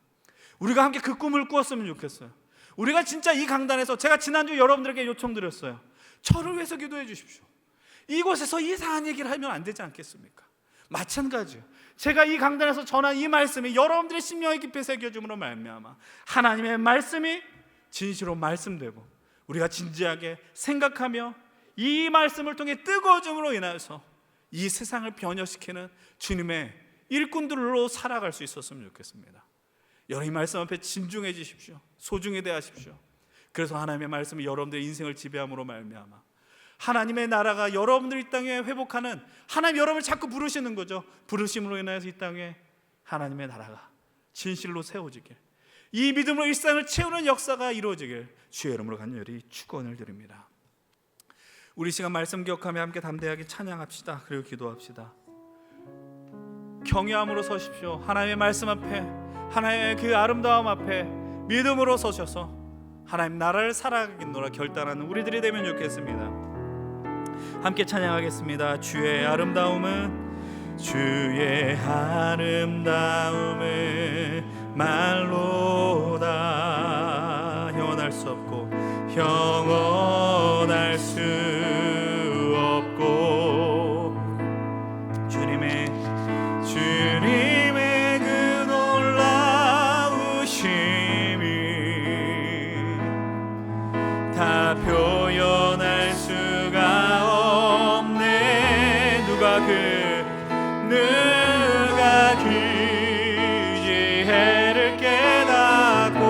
우리가 함께 그 꿈을 꾸었으면 좋겠어요. 우리가 진짜 이 강단에서, 제가 지난주 여러분들에게 요청드렸어요. 저를 위해서 기도해 주십시오. 이곳에서 이상한 얘기를 하면 안 되지 않겠습니까? 마찬가지예요. 제가 이 강단에서 전한 이 말씀이 여러분들의 심령에 깊이 새겨줌으로 말미암아 하나님의 말씀이 진실로 말씀되고 우리가 진지하게 생각하며 이 말씀을 통해 뜨거워짐으로 인하여서 이 세상을 변화시키는 주님의 일꾼들로 살아갈 수 있었으면 좋겠습니다. 여러분, 이 말씀 앞에 진중해지십시오. 소중히 대하십시오. 그래서 하나님의 말씀이 여러분들의 인생을 지배함으로 말미암아 하나님의 나라가 여러분들 이 땅에 회복하는, 하나님 여러분을 자꾸 부르시는 거죠. 부르심으로 인하여서 이 땅에 하나님의 나라가 진실로 세워지길, 이 믿음으로 일상을 채우는 역사가 이루어지길 주의 이름으로 간절히 축원을 드립니다. 우리 시간 말씀 기억하며 함께 담대하게 찬양합시다. 그리고 기도합시다. 경외함으로 서십시오. 하나님의 말씀 앞에, 하나님의 그 아름다움 앞에 믿음으로 서셔서 하나님 나라를 살아가겠노라 결단하는 우리들이 되면 좋겠습니다. 함께 찬양하겠습니다. 주의 아름다움은, 주의 아름다움은 말로다 형언할 수 없고 형언할 수 없고 주님의 그 놀라우심이 다 표현할 수가 없네. 누가 그 지혜를 깨닫고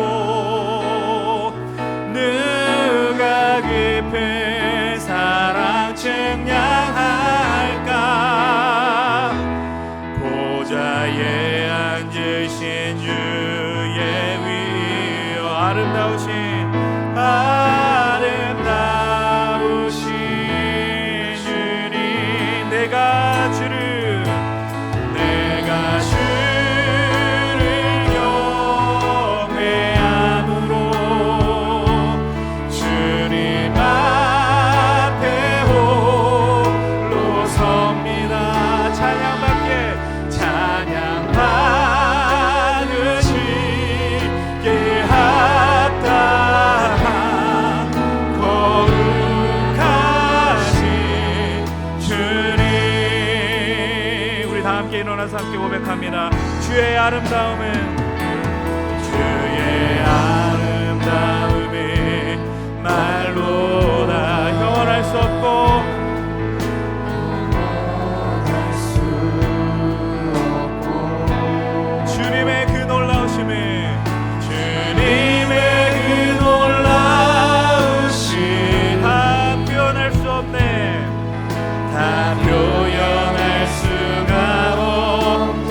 누가 깊은 사랑 측량할까. 보좌에 앉으신 주의 위여 아름다우신 주님, 내가 주를 경외함으로 주님 앞에 홀로 섭니다. 찬양받으시기에 합당한 거룩하신 주님. 우리 다 함께 일어나서 함께 고백합니다. 주의 아름다움은 말로다 형언할 수 없고 주님의 그 놀라우심이 다 표현할 수 없네. 다 표현할 수가 없네.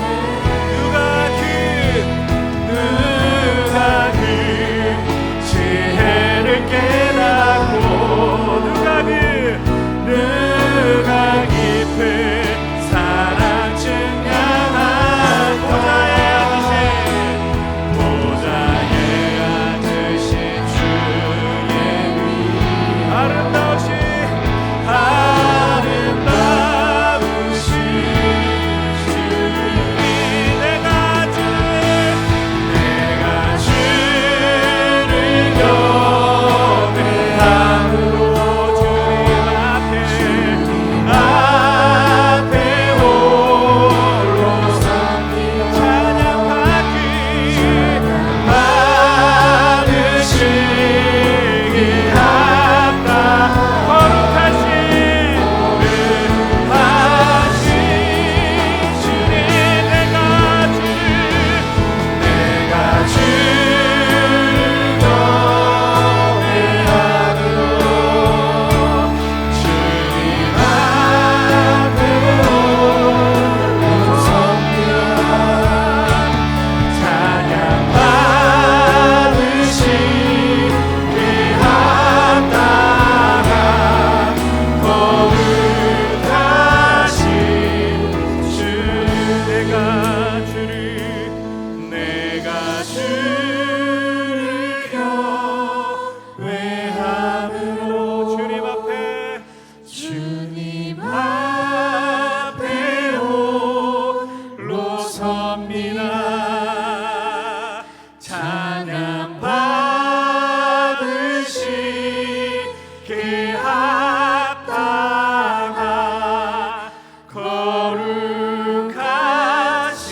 거룩하신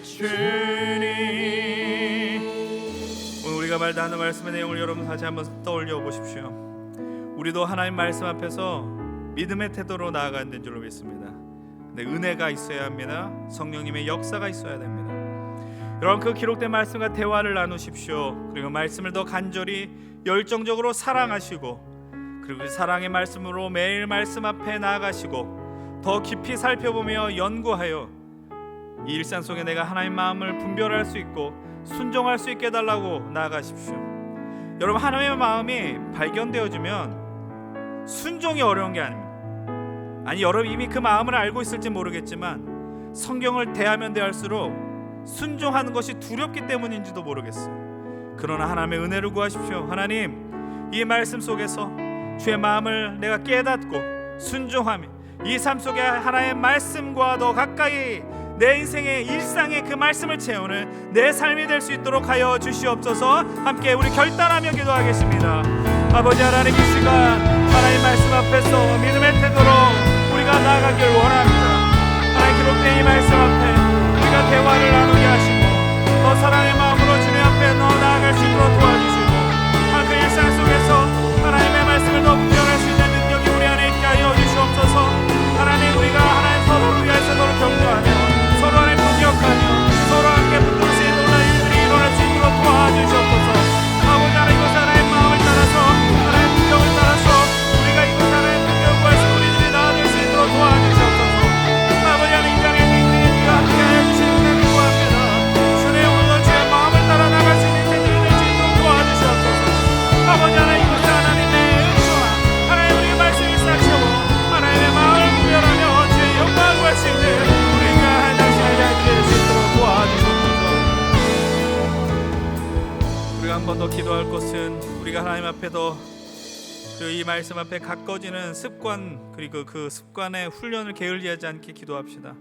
주님. 오늘 우리가 말하는 말씀의 내용을 여러분 다시 한번 떠올려 보십시오. 우리도 하나님 말씀 앞에서 믿음의 태도로 나아가야 되는 줄로 믿습니다. 근데 은혜가 있어야 합니다. 성령님의 역사가 있어야 됩니다. 여러분, 그 기록된 말씀과 대화를 나누십시오. 그리고 말씀을 더 간절히 열정적으로 사랑하시고, 그리고 그 사랑의 말씀으로 매일 말씀 앞에 나아가시고 더 깊이 살펴보며 연구하여 이 일상 속에 내가 하나님 마음을 분별할 수 있고 순종할 수 있게 해달라고 나아가십시오. 여러분, 하나님의 마음이 발견되어지면 순종이 어려운 게 아닙니다. 아니, 여러분 이미 그 마음을 알고 있을지 모르겠지만 성경을 대하면 대할수록 순종하는 것이 두렵기 때문인지도 모르겠어요. 그러나 하나님의 은혜를 구하십시오. 하나님, 이 말씀 속에서 주의 마음을 내가 깨닫고 순종하며 이 삶 속에 하나님의 말씀과 더 가까이 내 인생의 일상의 그 말씀을 채우는 내 삶이 될 수 있도록 하여 주시옵소서. 함께 우리 결단하며 기도하겠습니다. 아버지 하나님, 이 시간 하나님 말씀 앞에서 믿음의 태도로 우리가 나아가길 원합니다. 하나님, 기록된 이 말씀 앞에 우리가 대화를 나누게 하시고 더 사랑의 마음으로 주님 앞에 더 나아갈 수 있도록 도와주시고, 그 일상 속에서 하나님의 말씀을 더 분별할 수 있는 능력이 우리 안에 있게 하여 주시옵소서. 하나님, 우리가 하나님 서로를 위해서 서로 격려하며 서로 안에 동역하며 서로 함께 붙들 수 있는 놀라운 일들이 일어날 수 있도록 도와주시옵소서. 아버지 하나님, 이곳 하나님의 마음을 따라서 하나님의 분경을 따라서 우리가 이곳 하나님의 분경을 구해서 우리들이 나아질 수 있도록 도와주시옵소서. 아버지 하나님, 이 자리에 우리가 함께하여 주시는 은혜를 구합니다. 주의 오늘도 주의 마음을 따라 나갈 수 있는 인생들이 될 수 있도록 도와주시옵소서. 아버지 하나님, 이곳에 하나님의 은혜와 하나님 우리의 말씀을 쌓치고 하나님의 마음을 구별하며 주의 영광을 구할 수 있는 우리가 한 당신의 자녀들이 될 수 있도록 도와주시옵소서. 우리가 한 번 더 기도할 것은 우리가 하나님 앞에 더 이 말씀 앞에 가까워지는 습관, 그리고 그 습관의 훈련을 게을리하지 않게 기도합시다.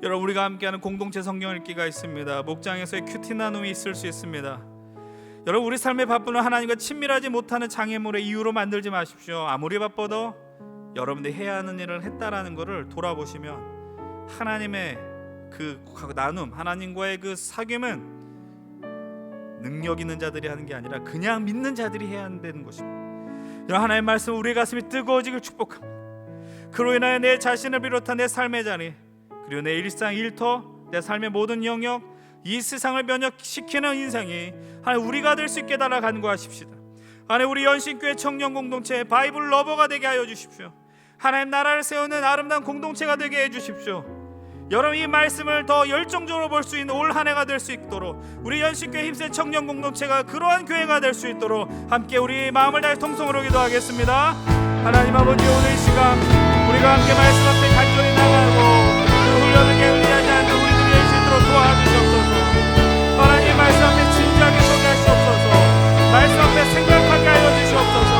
여러분, 우리가 함께하는 공동체 성경 읽기가 있습니다. 목장에서의 큐티 나눔이 있을 수 있습니다. 여러분, 우리 삶의 바쁘는 하나님과 친밀하지 못하는 장애물의 이유로 만들지 마십시오. 아무리 바빠도 여러분들이 해야 하는 일을 했다라는 것을 돌아보시면 하나님의 그 나눔, 하나님과의 그 사귐은 능력 있는 자들이 하는 게 아니라 그냥 믿는 자들이 해야 한다는 것입니다. 여러분, 하나님의 말씀 우리의 가슴이 뜨거워지길 축복합니다. 그로 인하여 내 자신을 비롯한 내 삶의 자리, 그리고 내 일상 일터, 내 삶의 모든 영역, 이 세상을 면역시키는 인생이 하나님 우리가 될 수 있게 달아 간구하십시다. 하나님, 우리 연신교회 청년 공동체 바이블 러버가 되게 하여 주십시오. 하나님 나라를 세우는 아름다운 공동체가 되게 해 주십시오. 여러분, 이 말씀을 더 열정적으로 볼 수 있는 올 한 해가 될 수 있도록 우리 연신교회 힘센 청년 공동체가 그러한 교회가 될 수 있도록 함께 우리 마음을 다해 통성으로 기도하겠습니다. 하나님 아버지, 오늘 이 시간 우리가 함께 말씀 앞에 간절히 나가고 그 훈련을 게을리하지 않는 우리들이 될 수 있도록 도와주시옵소서. 하나님 말씀 앞에 진지하게 소개하시옵소서. 말씀 앞에 생각하게 하여 주시옵소서.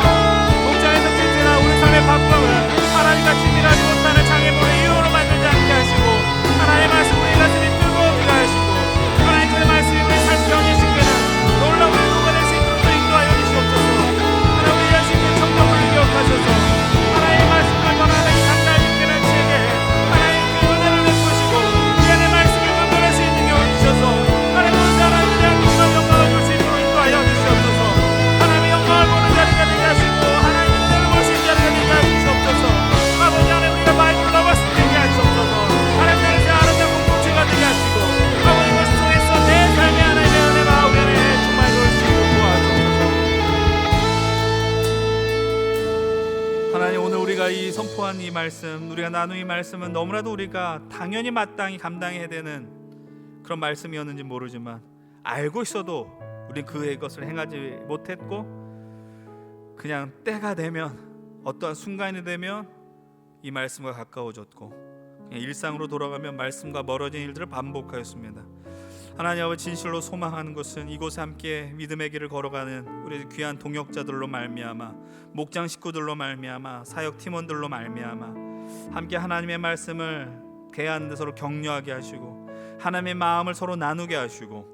목장에서 찐진한 우리 삶의 바쁨은 하나님과 친밀하지 못하는 장애물의 이유로 만들지 않게 하시고, 하나님의 말씀 우리 가슴이 뜨거워지게 하시고, 하나님 그 말씀이 우리 삶 변화시키는 놀라운 은혜가 될 수 있도록 인도하여 주시옵소서. 하나님, 우리 연신의 청정을 기억하셔서 하나님의 말씀을 전하는 이 강단 믿기는 지에게 하나님 그 은혜를 베푸시고 이 안의 말씀을 전달할 수 있는 영을 주셔서 하나님 그 사람에 대한 놀라운 영광을 줄 수 있도록 인도하여 주시옵소서. 하나님의 영광을 보는 자리가 되게 하시고 하나님의 은혜를 볼 수 있는 자리가 되게 하여 주시옵소서. 아버지, 하나님 우리가 바이블을 러버스 되게 하시옵소서. 하나님 나를 새 아름다운 공동체가 되게 하시고 아버지 그것 통해서 내 삶의 하나님의 은혜가 우리 안에 충만히 돌 수 있도록 도와주옵소서. 하나님, 오늘 우리가 이 선포한 이 말씀, 우리가 나눈 이 말씀은 너무나도 우리가 당연히 마땅히 감당해야 되는 그런 말씀이었는지 모르지만 알고 있어도 우리 그의 것을 행하지 못했고, 그냥 때가 되면 어떠한 순간이 되면 이 말씀과 가까워졌고 그냥 일상으로 돌아가면 말씀과 멀어진 일들을 반복하였습니다. 하나님 아버지, 진실로 소망하는 것은 이곳에 함께 믿음의 길을 걸어가는 우리 귀한 동역자들로 말미암아, 목장 식구들로 말미암아, 사역 팀원들로 말미암아 함께 하나님의 말씀을 대하는 데 서로 격려하게 하시고 하나님의 마음을 서로 나누게 하시고,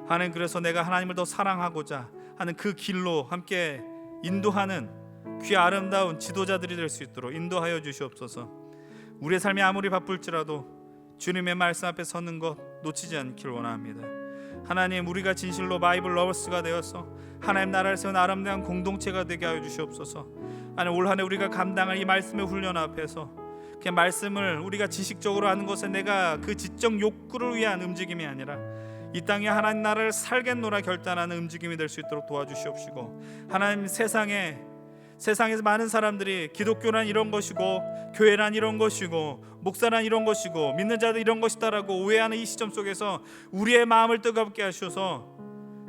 하나님 그래서 내가 하나님을 더 사랑하고자 하는 그 길로 함께 인도하는 귀 아름다운 지도자들이 될 수 있도록 인도하여 주시옵소서. 우리의 삶이 아무리 바쁠지라도 주님의 말씀 앞에 서는 것 놓치지 않기를 원합니다. 하나님, 우리가 진실로 바이블 러버스가 되어서 하나님 나라를 세운 아름다운 공동체가 되게 하여 주시옵소서. 하나님, 올 한 해 우리가 감당할 이 말씀의 훈련 앞에서 그냥 말씀을 우리가 지식적으로 하는 것에 내가 그 지적 욕구를 위한 움직임이 아니라 이 땅에 하나님 나라를 살겠노라 결단하는 움직임이 될 수 있도록 도와주시옵시고, 하나님, 세상에서 많은 사람들이 기독교란 이런 것이고 교회란 이런 것이고 목사란 이런 것이고 믿는 자들 이런 것이다라고 오해하는 이 시점 속에서 우리의 마음을 뜨겁게 하셔서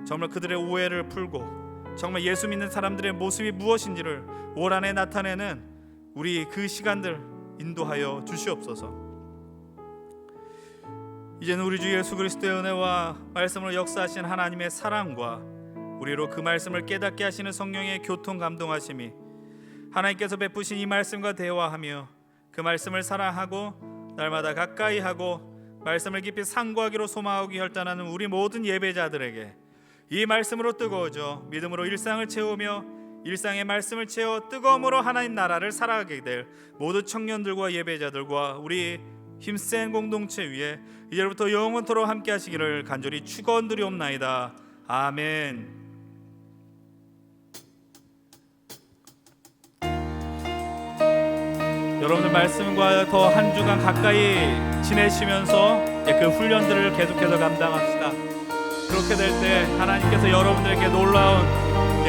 정말 그들의 오해를 풀고 정말 예수 믿는 사람들의 모습이 무엇인지를 올 한 해 나타내는 우리 그 시간들 인도하여 주시옵소서. 이제는 우리 주 예수 그리스도의 은혜와 말씀으로 역사하신 하나님의 사랑과 우리로 그 말씀을 깨닫게 하시는 성령의 교통 감동하심이 하나님께서 베푸신 이 말씀과 대화하며 그 말씀을 사랑하고 날마다 가까이 하고 말씀을 깊이 상고하기로 소망하고 결단하는 우리 모든 예배자들에게 이 말씀으로 뜨거워져 믿음으로 일상을 채우며 일상의 말씀을 채워 뜨거움으로 하나님 나라를 살아가게 될 모든 청년들과 예배자들과 우리 힘센 공동체 위에 이제부터 영원토록 함께 하시기를 간절히 축원드리옵나이다. 아멘. 여러분들 말씀과 더 한 주간 가까이 지내시면서 그 훈련들을 계속해서 감당합시다. 그렇게 될 때 하나님께서 여러분들에게 놀라운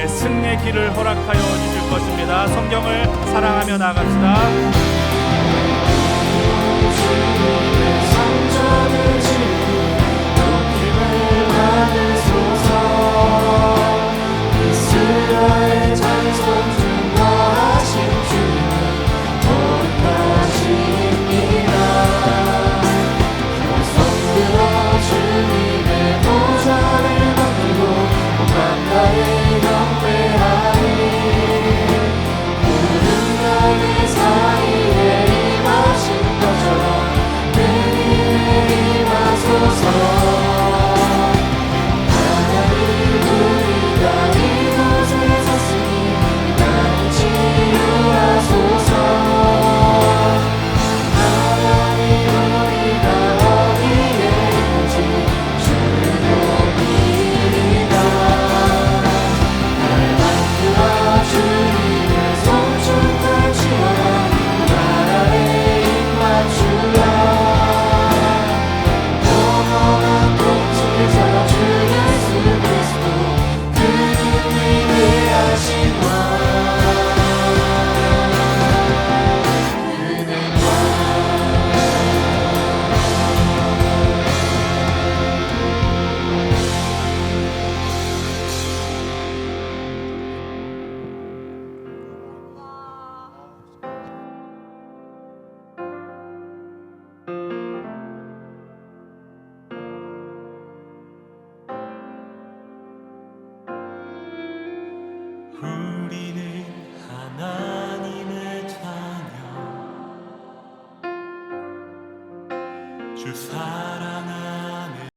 승리의 길을 허락하여 주실 것입니다. 성경을 사랑하며 나갑시다. 우리는 하나님의 자녀, 주 사랑